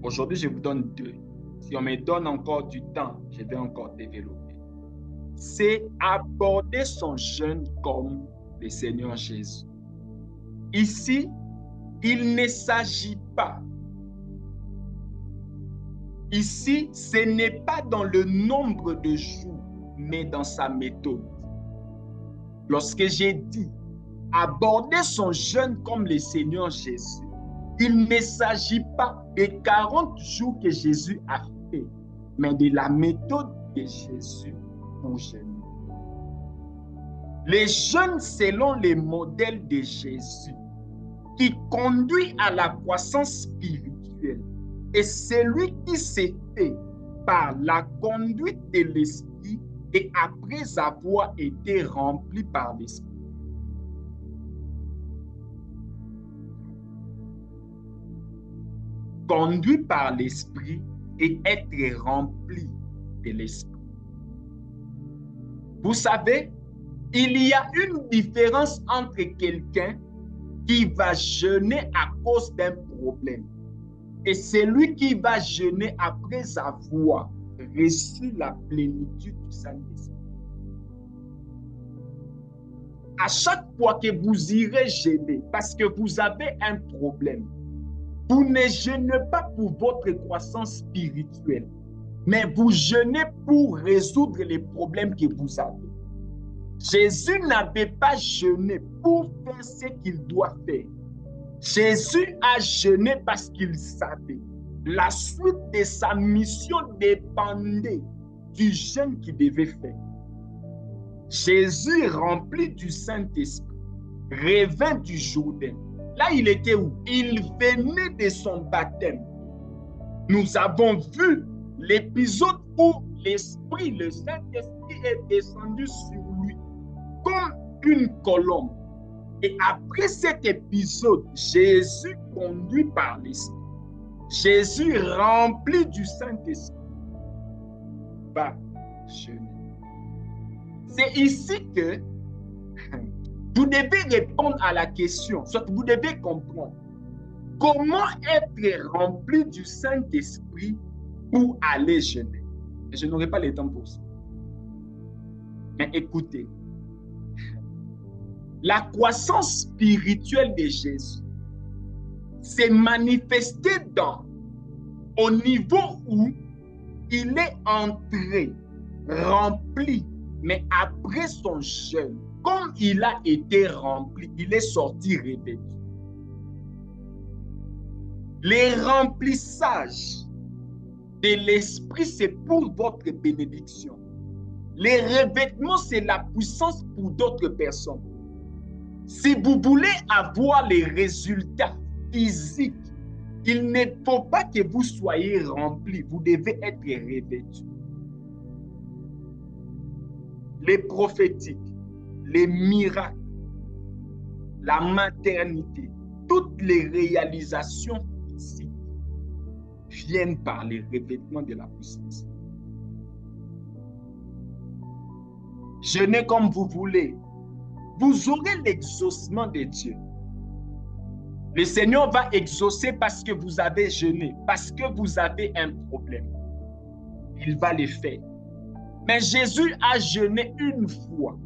Aujourd'hui, je vous donne 2. Si on me donne encore du temps, je vais encore développer. C'est aborder son jeûne comme le Seigneur Jésus. Ici, il ne s'agit pas. Ici, ce n'est pas dans le nombre de jours, mais dans sa méthode. Lorsque j'ai dit aborder son jeûne comme le Seigneur Jésus, il ne s'agit pas des 40 jours que Jésus a fait, mais de la méthode de Jésus pour jeûner. Les jeûnes selon les modèles de Jésus qui conduit à la croissance spirituelle est celui qui s'est fait par la conduite de l'Esprit et après avoir été rempli par l'Esprit. Conduit par l'Esprit et être rempli de l'Esprit. Vous savez, il y a une différence entre quelqu'un qui va jeûner à cause d'un problème et celui qui va jeûner après avoir reçu la plénitude du Saint-Esprit. À chaque fois que vous irez jeûner parce que vous avez un problème, vous ne jeûnez pas pour votre croissance spirituelle, mais vous jeûnez pour résoudre les problèmes que vous avez. Jésus n'avait pas jeûné pour faire ce qu'il doit faire. Jésus a jeûné parce qu'il savait. La suite de sa mission dépendait du jeûne qu'il devait faire. Jésus, rempli du Saint-Esprit, revint du Jourdain. Là, il était où? Il venait de son baptême. Nous avons vu l'épisode où l'Esprit, le Saint-Esprit est descendu sur lui comme une colombe. Et après cet épisode, Jésus conduit par l'Esprit, Jésus rempli du Saint-Esprit, va jeûner. C'est ici que vous devez répondre à la question, soit vous devez comprendre comment être rempli du Saint-Esprit pour aller jeûner. Et je n'aurai pas le temps pour ça. Mais écoutez, la croissance spirituelle de Jésus s'est manifestée au niveau où il est entré, rempli, mais après son jeûne, comme il a été rempli, il est sorti revêtu. Les remplissages de l'Esprit, c'est pour votre bénédiction. Les revêtements, c'est la puissance pour d'autres personnes. Si vous voulez avoir les résultats physiques, il ne faut pas que vous soyez rempli, vous devez être revêtu. Les prophétiques, les miracles, la maternité, toutes les réalisations physiques viennent par les revêtements de la puissance. Jeûnez comme vous voulez. Vous aurez l'exaucement de Dieu. Le Seigneur va exaucer parce que vous avez jeûné, parce que vous avez un problème. Il va le faire. Mais Jésus a jeûné une fois,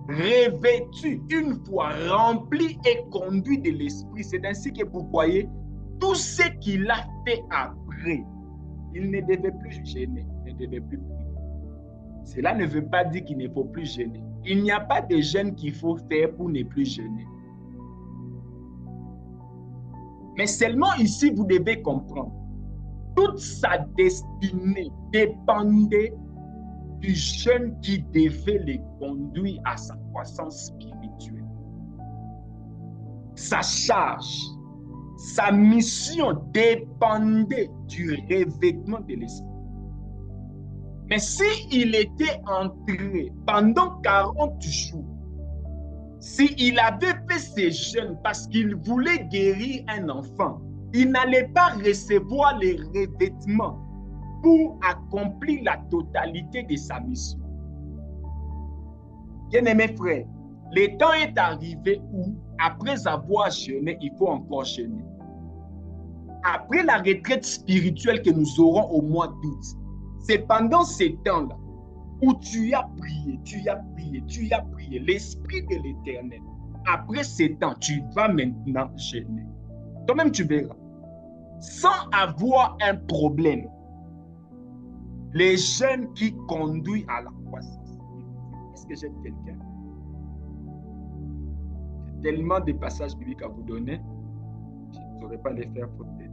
revêtu une fois, rempli et conduit de l'Esprit. C'est ainsi que vous voyez tout ce qu'il a fait après. Il ne devait plus jeûner, il ne devait plus prier. Cela ne veut pas dire qu'il ne faut plus jeûner. Il n'y a pas de jeûne qu'il faut faire pour ne plus jeûner. Mais seulement ici, vous devez comprendre. Toute sa destinée dépendait du jeûne qui devait les conduire à sa croissance spirituelle. Sa charge, sa mission dépendait du revêtement de l'Esprit. Mais s'il était entré pendant 40 jours, s'il avait fait ces jeûnes parce qu'il voulait guérir un enfant, il n'allait pas recevoir les revêtements pour accomplir la totalité de sa mission. Bien-aimés frères, le temps est arrivé où, après avoir jeûné, il faut encore jeûner. Après la retraite spirituelle que nous aurons au mois d'août, c'est pendant ces temps-là où tu as prié, l'Esprit de l'Éternel. Après ces temps, tu vas maintenant jeûner. Toi-même, tu verras. Sans avoir un problème, les jeûnes qui conduisent à la croissance. Est-ce que j'aime quelqu'un? J'ai tellement de passages bibliques à vous donner, je ne saurais pas les faire pour des temps.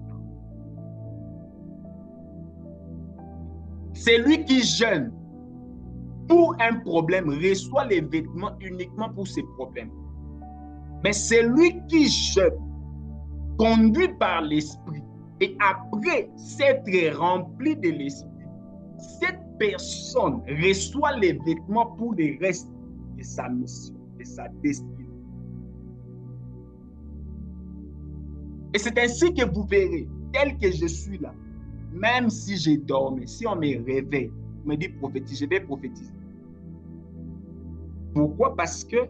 Celui qui jeûne pour un problème reçoit les vêtements uniquement pour ses problèmes. Mais celui qui jeûne, conduit par l'Esprit, et après s'être rempli de l'Esprit, cette personne reçoit les vêtements pour le reste de sa mission, de sa destinée. Et c'est ainsi que vous verrez, tel que je suis là, même si j'ai dormi, si on me réveille, on me dit prophétise, je vais prophétiser. Pourquoi? Parce que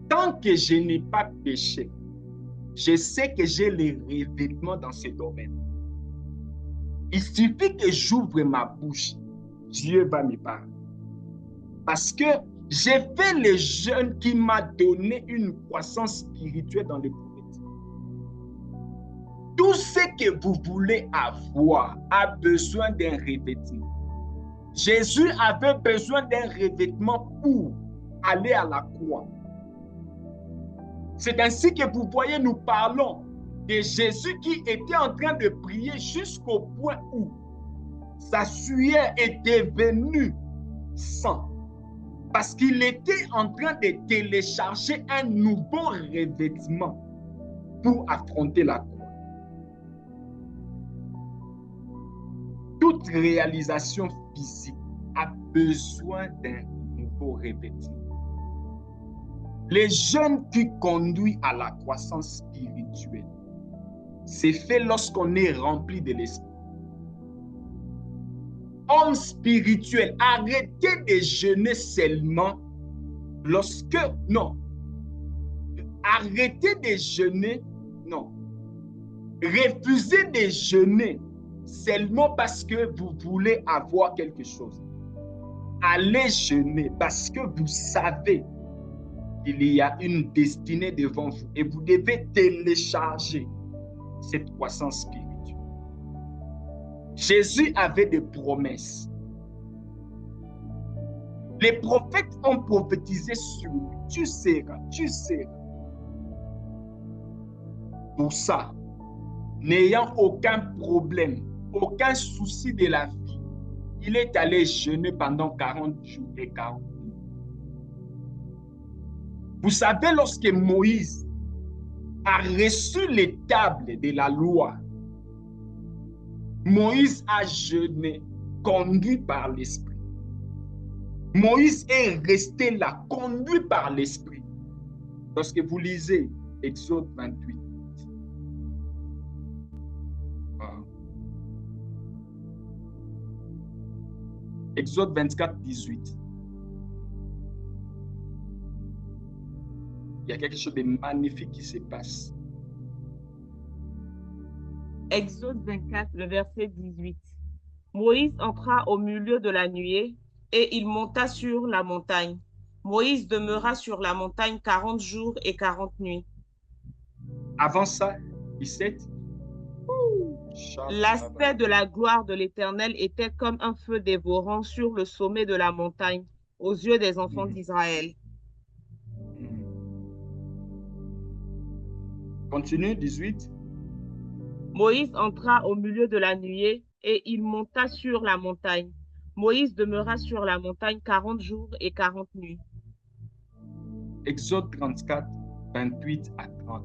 tant que je n'ai pas péché, je sais que j'ai les revêtements dans ce domaine. Il suffit que j'ouvre ma bouche, Dieu va me parler. Parce que j'ai fait le jeûne qui m'a donné une croissance spirituelle dans le prophétique. Tout ce que vous voulez avoir a besoin d'un revêtement. Jésus avait besoin d'un revêtement pour aller à la croix. C'est ainsi que vous voyez, nous parlons de Jésus qui était en train de prier jusqu'au point où sa sueur est devenue sang. Parce qu'il était en train de télécharger un nouveau revêtement pour affronter la croix. Toute toute réalisation physique a besoin d'un nouveau revêtement. Les jeûnes qui conduisent à la croissance spirituelle, c'est fait lorsqu'on est rempli de l'esprit. Homme spirituel, arrêtez de jeûner seulement lorsque... Non. Arrêtez de jeûner. Non. Refusez de jeûner seulement parce que vous voulez avoir quelque chose. Allez jeûner parce que vous savez qu'il y a une destinée devant vous et vous devez télécharger cette croissance spirituelle. Jésus avait des promesses. Les prophètes ont prophétisé sur lui. Tu seras, tu seras. Pour ça, n'ayant aucun problème, aucun souci de la vie, il est allé jeûner pendant 40 jours et 40 nuits. Vous savez, lorsque Moïse a reçu les tables de la loi, Moïse a jeûné, conduit par l'Esprit. Moïse est resté là, conduit par l'Esprit. Lorsque vous lisez Exode 28, Exode 24, 18. Il y a quelque chose de magnifique qui se passe. Exode 24, le verset 18. Moïse entra au milieu de la nuée et il monta sur la montagne. Moïse demeura sur la montagne 40 jours et 40 nuits. Avant ça, 17. L'aspect de la gloire de l'Éternel était comme un feu dévorant sur le sommet de la montagne aux yeux des enfants d'Israël. Continue, 18. Moïse entra au milieu de la nuée et il monta sur la montagne. Moïse demeura sur la montagne 40 jours et 40 nuits. Exode 34, 28 à 30.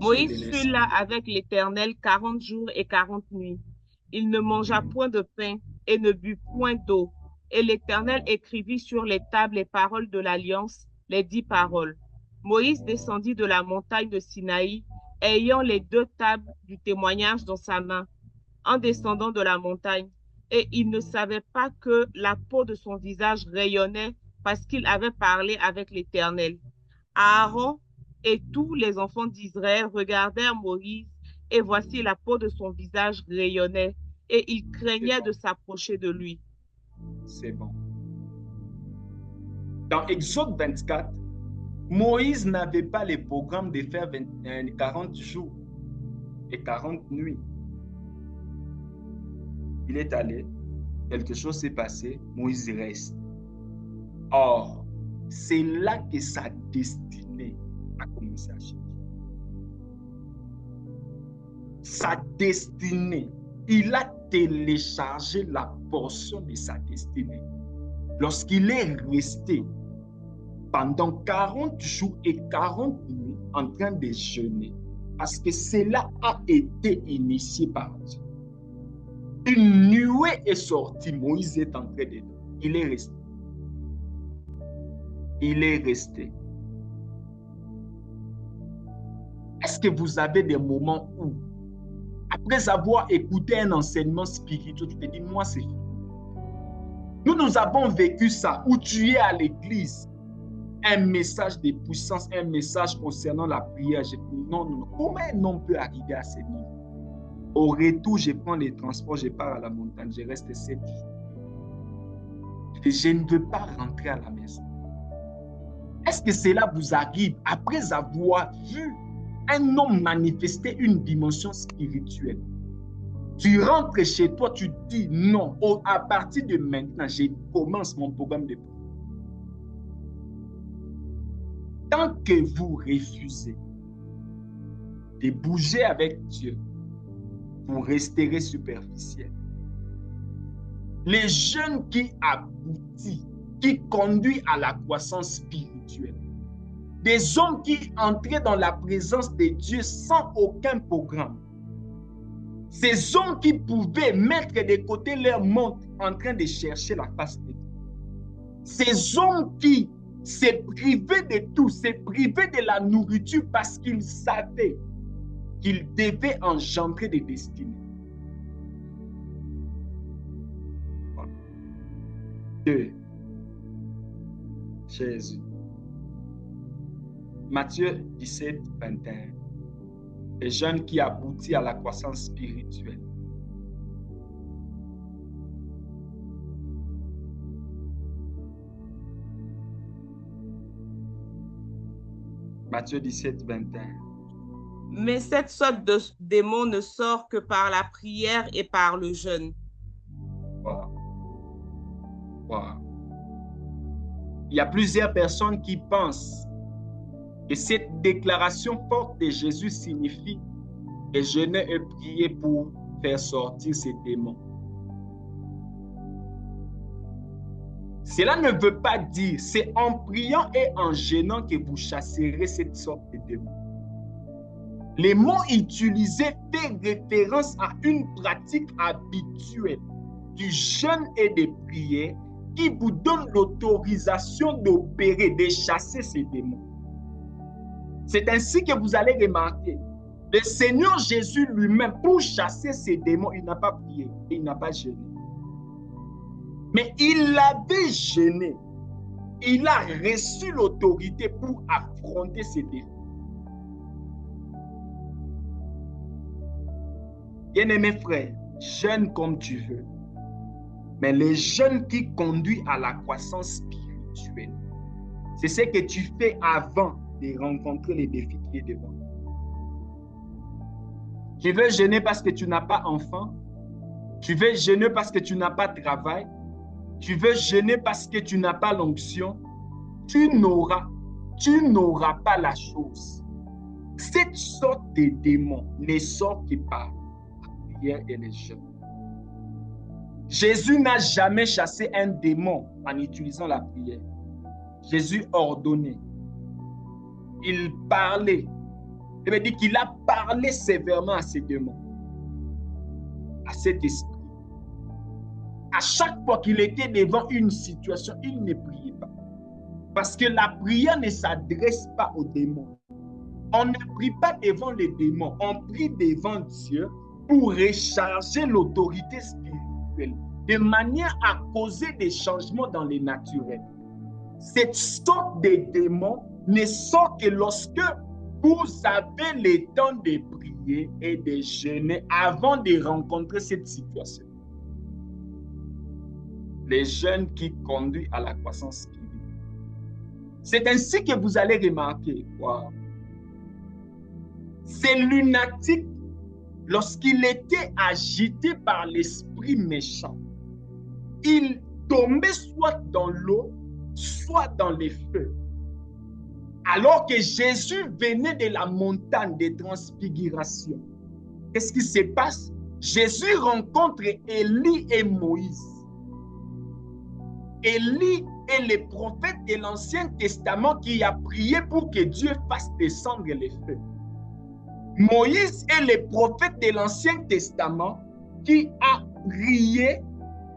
Moïse fut là avec l'Éternel 40 jours et 40 nuits. Il ne mangea point de pain et ne but point d'eau. Et l'Éternel écrivit sur les tables les paroles de l'Alliance, les 10 paroles. Moïse descendit de la montagne de Sinaï, ayant les 2 tables du témoignage dans sa main, en descendant de la montagne. Et il ne savait pas que la peau de son visage rayonnait parce qu'il avait parlé avec l'Éternel. Aaron et tous les enfants d'Israël regardèrent Moïse, et voici la peau de son visage rayonnait, et ils craignaient de s'approcher de lui. C'est bon. Dans Exode 24, Moïse n'avait pas le programme de faire 40 jours et 40 nuits. Il est allé, quelque chose s'est passé, Moïse reste. Or, c'est là que sa destinée a commencé à changer. Sa destinée, il a téléchargé la portion de sa destinée. Lorsqu'il est resté pendant 40 jours et 40 nuits en train de jeûner, parce que cela a été initié par Dieu. Une nuée est sortie, Moïse est entré dedans. Il est resté. Il est resté. Est-ce que vous avez des moments où, après avoir écouté un enseignement spirituel, tu te dis, moi c'est fini. Nous avons vécu ça, où tu es à l'église, un message de puissance, un message concernant la prière. Je dis, non. Comment un homme peut arriver à ce niveau? Au retour, je prends les transports, je pars à la montagne, je reste 7 jours. Et je ne veux pas rentrer à la maison. Est-ce que cela vous arrive après avoir vu un homme manifester une dimension spirituelle? Tu rentres chez toi, tu dis non, à partir de maintenant, je commence mon programme de prière. Tant que vous refusez de bouger avec Dieu, vous resterez superficiel. Les jeunes qui aboutissent, qui conduisent à la croissance spirituelle, Des hommes qui entraient dans la présence de Dieu sans aucun programme. Ces hommes qui pouvaient mettre de côté leur montre en train de chercher la face de Dieu. Ces hommes qui se privaient de tout, se privaient de la nourriture parce qu'ils savaient qu'ils devaient engendrer des destinées. 2. Jésus. Matthieu 17, 21. Les jeunes qui aboutissent à la croissance spirituelle. Matthieu 17, 21. Mais cette sorte de démon ne sort que par la prière et par le jeûne. Wow. Wow. Il y a plusieurs personnes qui pensent que cette déclaration forte de Jésus signifie que jeûner et prier pour faire sortir ces démons. Cela ne veut pas dire c'est en priant et en jeûnant que vous chasserez cette sorte de démons. Les mots utilisés font référence à une pratique habituelle du jeûne et des prières qui vous donne l'autorisation d'opérer, de chasser ces démons. C'est ainsi que vous allez remarquer, le Seigneur Jésus lui-même, pour chasser ces démons, il n'a pas prié, il n'a pas jeûné. Mais il avait jeûné. Il a reçu l'autorité pour affronter ces défis. Bien-aimés frères, jeûne comme tu veux. Mais le jeûne qui conduit à la croissance spirituelle, c'est ce que tu fais avant de rencontrer les défis qui sont devant. Tu veux jeûner parce que tu n'as pas enfant. Tu veux jeûner parce que tu n'as pas de travail. Tu veux jeûner parce que tu n'as pas l'onction. Tu n'auras pas la chose. Cette sorte de démon ne sort que par la prière et le jeûne. Jésus n'a jamais chassé un démon en utilisant la prière. Jésus ordonnait. Il parlait. Il veut dire qu'il a parlé sévèrement à ces démons, à cet esprit. À chaque fois qu'il était devant une situation, il ne priait pas. Parce que la prière ne s'adresse pas aux démons. On ne prie pas devant les démons, on prie devant Dieu pour recharger l'autorité spirituelle, de manière à causer des changements dans les naturels. Cette sorte de démon ne sort que lorsque vous avez le temps de prier et de jeûner avant de rencontrer cette situation. Les jeûnes qui conduisent à la croissance spirituelle. C'est ainsi que vous allez remarquer, wow, c'est lunatique lorsqu'il était agité par l'esprit méchant. Il tombait soit dans l'eau, soit dans les feux. Alors que Jésus venait de la montagne de transfiguration, qu'est-ce qui se passe? Jésus rencontre Élie et Moïse. Élie est le prophète de l'Ancien Testament qui a prié pour que Dieu fasse descendre les feux. Moïse est le prophète de l'Ancien Testament qui a prié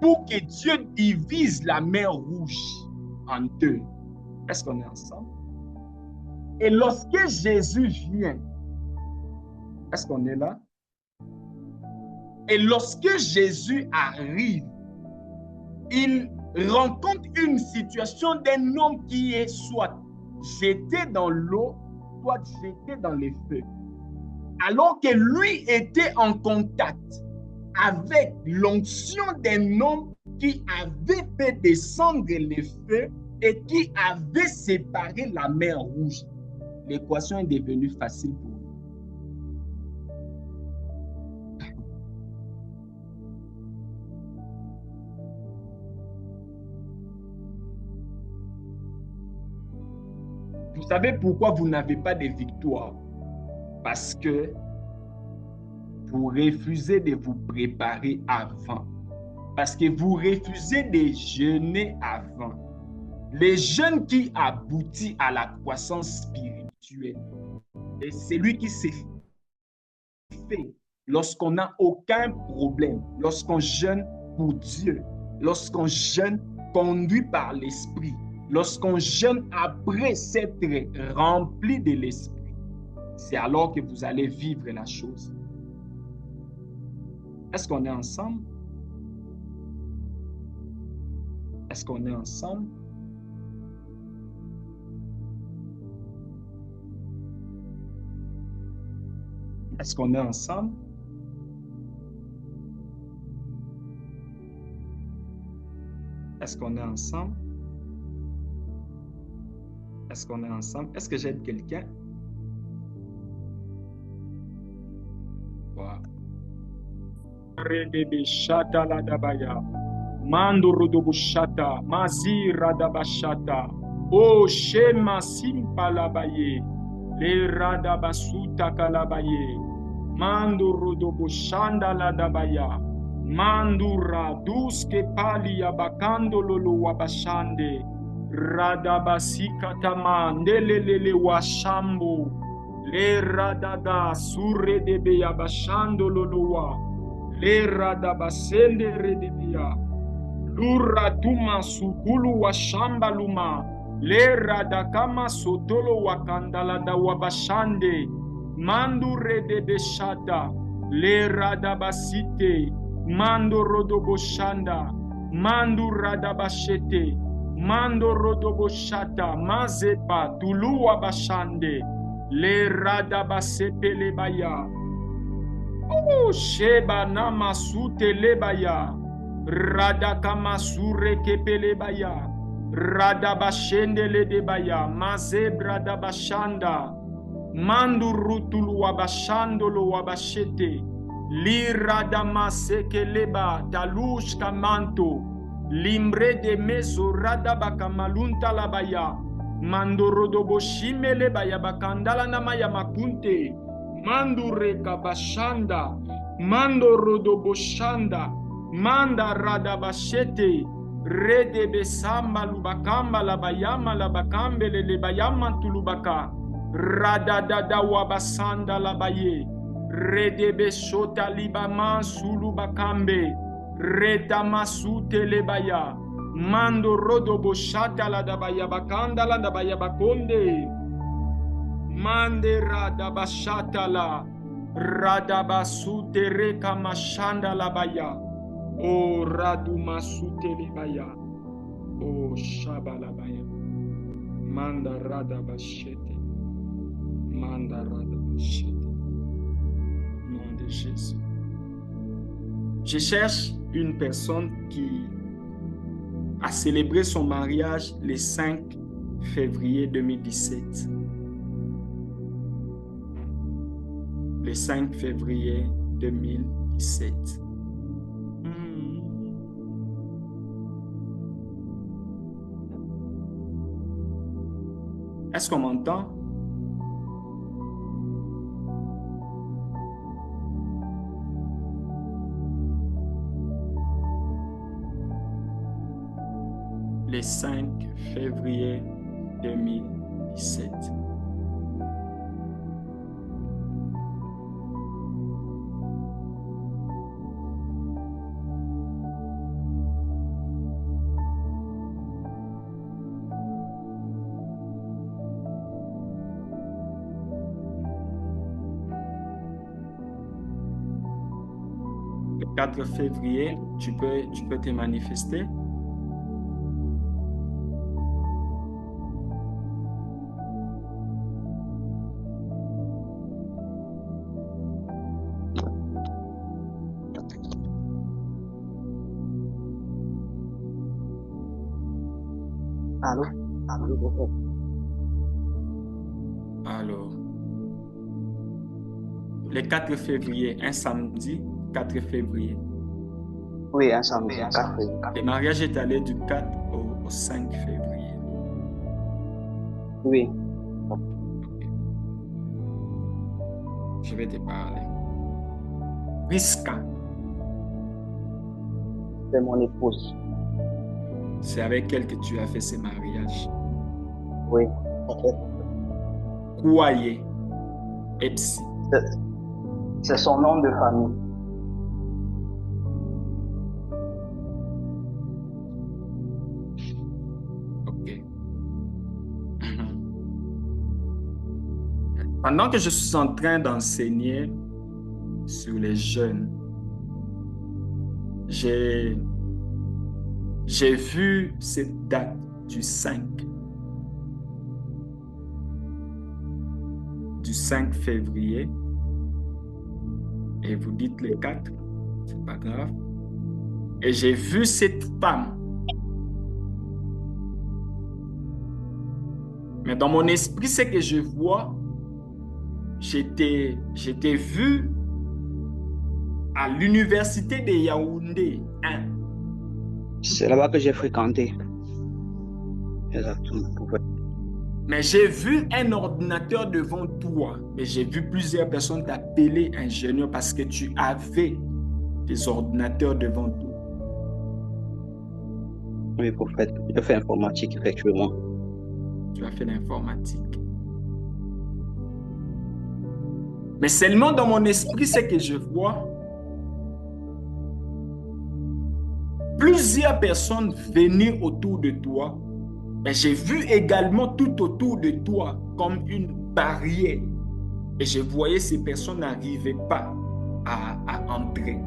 pour que Dieu divise la mer Rouge en deux. Est-ce qu'on est ensemble? Et lorsque Jésus vient, est-ce qu'on est là? Et lorsque Jésus arrive, il rencontre une situation d'un homme qui est soit jeté dans l'eau, soit jeté dans les feux. Alors que lui était en contact avec l'onction d'un homme qui avait fait descendre les feux et qui avait séparé la mer Rouge. L'équation est devenue facile pour lui. Vous savez pourquoi vous n'avez pas de victoire? Parce que vous refusez de vous préparer avant. Parce que vous refusez de jeûner avant. Les jeûnes qui aboutissent à la croissance spirituelle, et c'est lui qui s'est fait lorsqu'on n'a aucun problème, lorsqu'on jeûne pour Dieu, lorsqu'on jeûne conduit par l'Esprit, lorsqu'on jeûne après s'être rempli de l'Esprit. C'est alors que vous allez vivre la chose. Est-ce qu'on est ensemble? Est-ce qu'on est ensemble? Est-ce qu'on est ensemble? Est-ce qu'on est ensemble? Est-ce qu'on est ensemble? Est-ce que j'aide quelqu'un? Wow. Mandurudubushata, Mazira dabashata, O Shema Simpalabaye, Le Radabasuta Kalabaye, Mandurudubushanda Ladabaya, Mandura Duske Palia Bakando Lolo Wabashande, Radabasika Tamandelele Washambo, Le Radada Sure de Beyabashando Loloa, Le Radabasende Redebia. Lura tuma sukulu wa shamba luma. Le radakama sotolo wa kandala da wabashande. Mandu redebeshata. Le radabasite. Mando rodoboshanda. Mandu radabashete. Mando rodoboshata. Mazepa tulu wabashande. Le radabasepe lebaya. Oh sheba namasute lebaya. Radakama sure kepelebaya, radabashende ledebaya, mazebra dabashanda, mandurutulu wabashando lo wabashete, liradamase keleba, talush kamanto, limbre de meso radabakamalunta labaya, mandorodoboshime lebaya bakandala namaya makunte, mandure kabashanda, mandorodoboshanda, Manda radabashete redebe samba lubakamba labayama labakambe lebayama tulubaka radadada wabasanda labaye redebe shota libaman sulubakambe retamasute lebaya mando rodobo shata la dabaya bakanda la dabaya bakonde mande radabashata la radabasute reka mashanda labaya. Oh raduma sutelebaya, oh shabalabaya, manda radabashete, manda radabashete, nom de Jésus. Je cherche une personne qui a célébré son mariage le 5 février 2017. Le 5 février 2017. Est-ce qu'on m'entend? Le 5 février 2017. Le 4 février, tu peux te manifester. Allô? Allô? Alors, le 4 février, un samedi, 4 février. Oui, un samedi, 4 février. Le mariage est allé du 4 au 5 février. Oui. Je vais te parler. Priska, C'est mon épouse. c'est avec elle que tu as fait ce mariage. mariage. Oui, prophète. Kouaye Epsi. C'est son nom de famille. Ok. Pendant que je suis en train d'enseigner sur les jeunes, j'ai vu cette date du 5 février et vous dites le 4, c'est pas grave. Et j'ai vu cette femme. Mais dans mon esprit, ce que je vois, j'étais vu à l'université de Yaoundé 1. C'est là-bas que j'ai fréquenté. Exactement. Mais j'ai vu un ordinateur devant toi. Mais j'ai vu plusieurs personnes t'appeler ingénieur parce que tu avais des ordinateurs devant toi. Oui, prophète. J'ai fait informatique, effectivement. Tu as fait l'informatique. Mais seulement dans mon esprit, ce que je vois, plusieurs personnes venaient autour de toi. Mais j'ai vu également tout autour de toi comme une barrière. Et je voyais ces personnes n'arrivaient pas à entrer.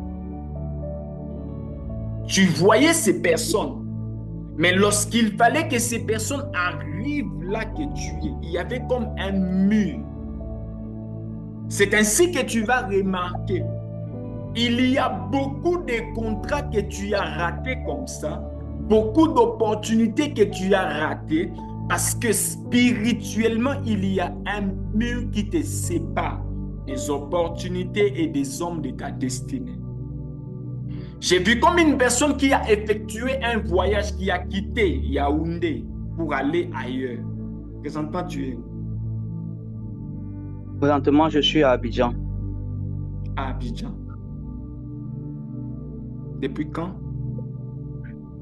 Tu voyais ces personnes. Mais lorsqu'il fallait que ces personnes arrivent là que tu es, il y avait comme un mur. C'est ainsi que tu vas remarquer. Il y a beaucoup de contrats que tu as ratés comme ça. Beaucoup d'opportunités que tu as ratées parce que spirituellement, il y a un mur qui te sépare des opportunités et des hommes de ta destinée. J'ai vu comme une personne qui a effectué un voyage, qui a quitté Yaoundé pour aller ailleurs. Présentement, tu es où? Présentement, je suis à Abidjan. À Abidjan. Depuis quand?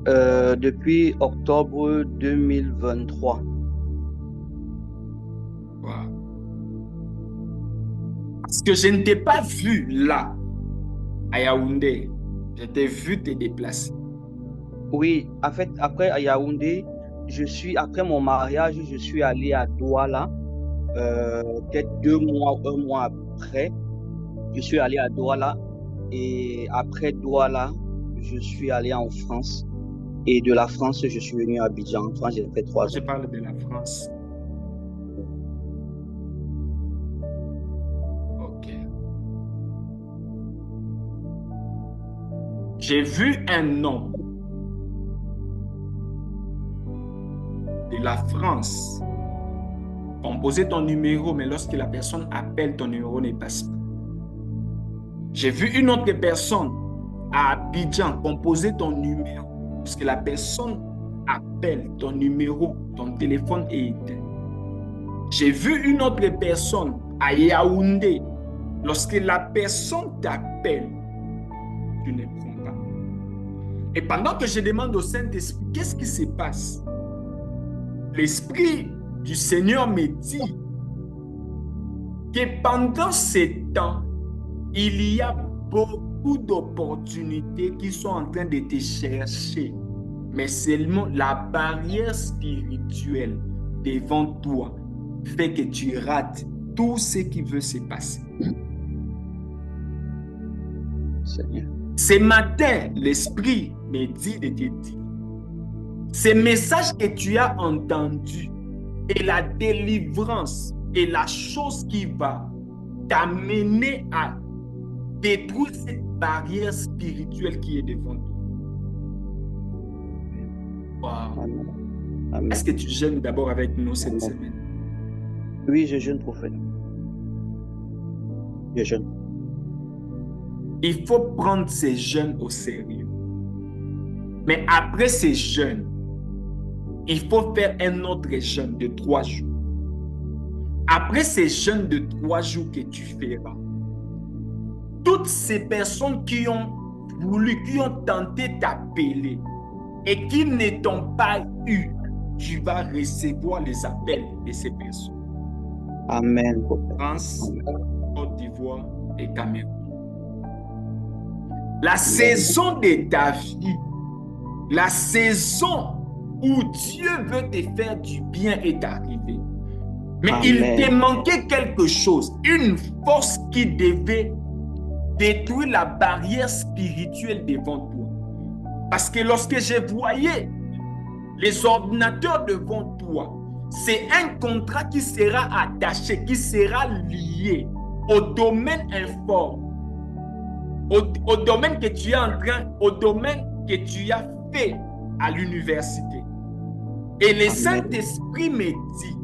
Depuis octobre 2023. Wow. Parce que je ne t'ai pas vu là, à Yaoundé. Je t'ai vu te déplacer. Oui, en fait, après à Yaoundé, après mon mariage, je suis allé à Douala. Peut-être 2 mois, 1 mois après, je suis allé à Douala. Et après Douala, je suis allé en France. Et de la France, je suis venu à Abidjan. En France, j'ai fait 3 ans. Je parle de la France. Ok. J'ai vu un homme de la France composer ton numéro, mais lorsque la personne appelle, ton numéro ne passe pas. J'ai vu une autre personne à Abidjan composer ton numéro. Parce que la personne appelle ton numéro, ton téléphone est éteint. J'ai vu une autre personne à Yaoundé. Lorsque la personne t'appelle, tu ne prends pas. Et pendant que je demande au Saint-Esprit, qu'est-ce qui se passe? L'Esprit du Seigneur me dit que pendant ces temps, il y a beaucoup d'opportunités qui sont en train de te chercher. Mais seulement la barrière spirituelle devant toi fait que tu rates tout ce qui veut se passer. Seigneur. Ce matin, l'Esprit me dit de te dire, ces messages que tu as entendus et la délivrance est la chose qui va t'amener à détruire cette barrière spirituelle qui est devant toi. Wow. Amen. Amen. Est-ce que tu jeûnes d'abord avec nous cette semaine? Oui, je jeûne, prophète. Je jeûne. Il faut prendre ces jeûnes au sérieux. Mais après ces jeûnes, il faut faire un autre jeûne de 3 jours. Après ces jeûnes de 3 jours que tu feras, toutes ces personnes qui ont voulu, qui ont tenté d'appeler et qui ne t'ont pas eu, tu vas recevoir les appels de ces personnes. Amen. France, Côte d'Ivoire et Cameroun. La saison de ta vie, la saison où Dieu veut te faire du bien est arrivée. Mais Amen. il te manquait quelque chose, une force qui devait détruire la barrière spirituelle devant toi. Parce que lorsque je voyais les ordinateurs devant toi, c'est un contrat qui sera attaché, qui sera lié au domaine informe, au domaine que tu es en train, au domaine que tu as fait à l'université. Et le Saint-Esprit me dit,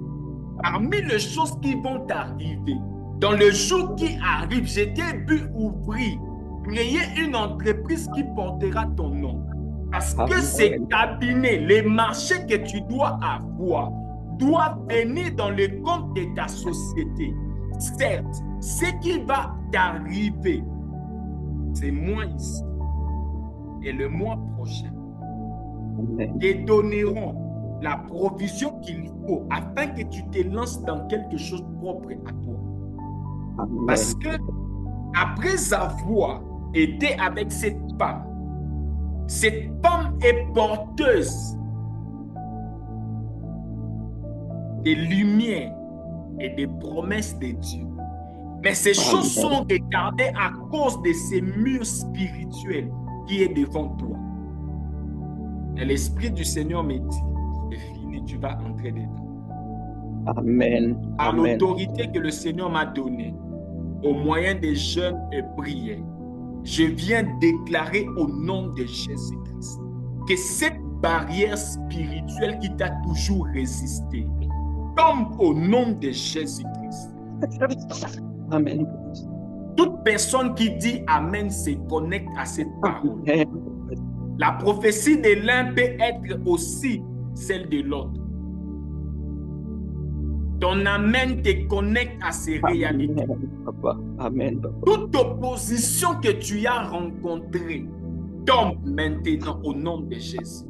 parmi les choses qui vont arriver, dans le jour qui arrive, je t'ai vu ouvrir, créer une entreprise qui portera ton nom. Parce que ces cabinets, les marchés que tu dois avoir, doivent venir dans le compte de ta société. Certes, ce qui va t'arriver, c'est moi ici. Et le mois prochain, te donneront la provision qu'il faut afin que tu te lances dans quelque chose propre à toi. Amen. Parce que après avoir été avec cette femme est porteuse de lumière et des promesses de Dieu. Mais ces choses sont retardées à cause de ces murs spirituels qui est devant toi. Et l'Esprit du Seigneur me dit, c'est fini, tu vas entrer dedans. Amen. Par Amen. l'autorité que le Seigneur m'a donnée, au moyen des jeûnes et prières, je viens déclarer au nom de Jésus-Christ que cette barrière spirituelle qui t'a toujours résisté tombe au nom de Jésus-Christ. Amen. Toute personne qui dit Amen se connecte à cette parole. Amen. La prophétie de l'un peut être aussi celle de l'autre. Ton Amen te connecte à ces réalités. Amen, Papa. Amen, Papa. Toute opposition que tu as rencontrée tombe maintenant au nom de Jésus.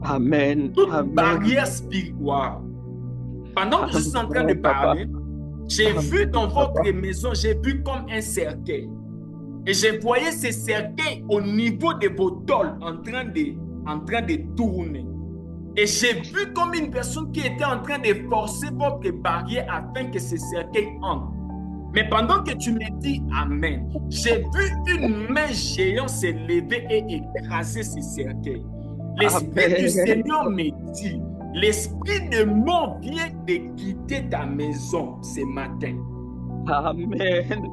Amen. Toute Amen. barrière spirituelle. Pendant que je suis en train de parler, j'ai vu dans votre maison, j'ai vu comme un cercueil. Et je voyais ce cercueil au niveau de vos tôles en train de tourner. Et j'ai vu comme une personne qui était en train de forcer votre barrière afin que ce cercueil entre. Mais pendant que tu me dis Amen, j'ai vu une main géante se lever et écraser ce cercueil. L'Esprit du Seigneur me dit, l'esprit de mort vient de quitter ta maison ce matin. Amen.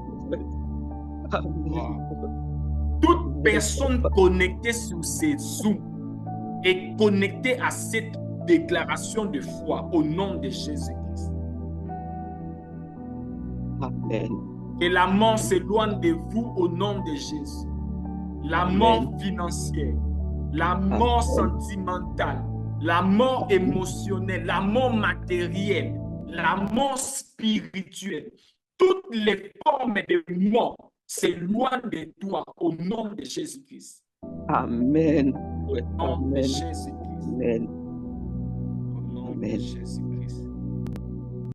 Toute personne connectée sur ces Zooms est connectée à cette déclaration de foi au nom de Jésus-Christ. Amen. Et la mort s'éloigne de vous au nom de Jésus. La mort financière, la mort sentimentale, la mort émotionnelle, la mort matérielle, la mort spirituelle, toutes les formes de mort s'éloignent de toi au nom de Jésus-Christ. Amen. Au nom de Amen. Jésus-Christ. Amen. Au nom de Amen. Jésus-Christ.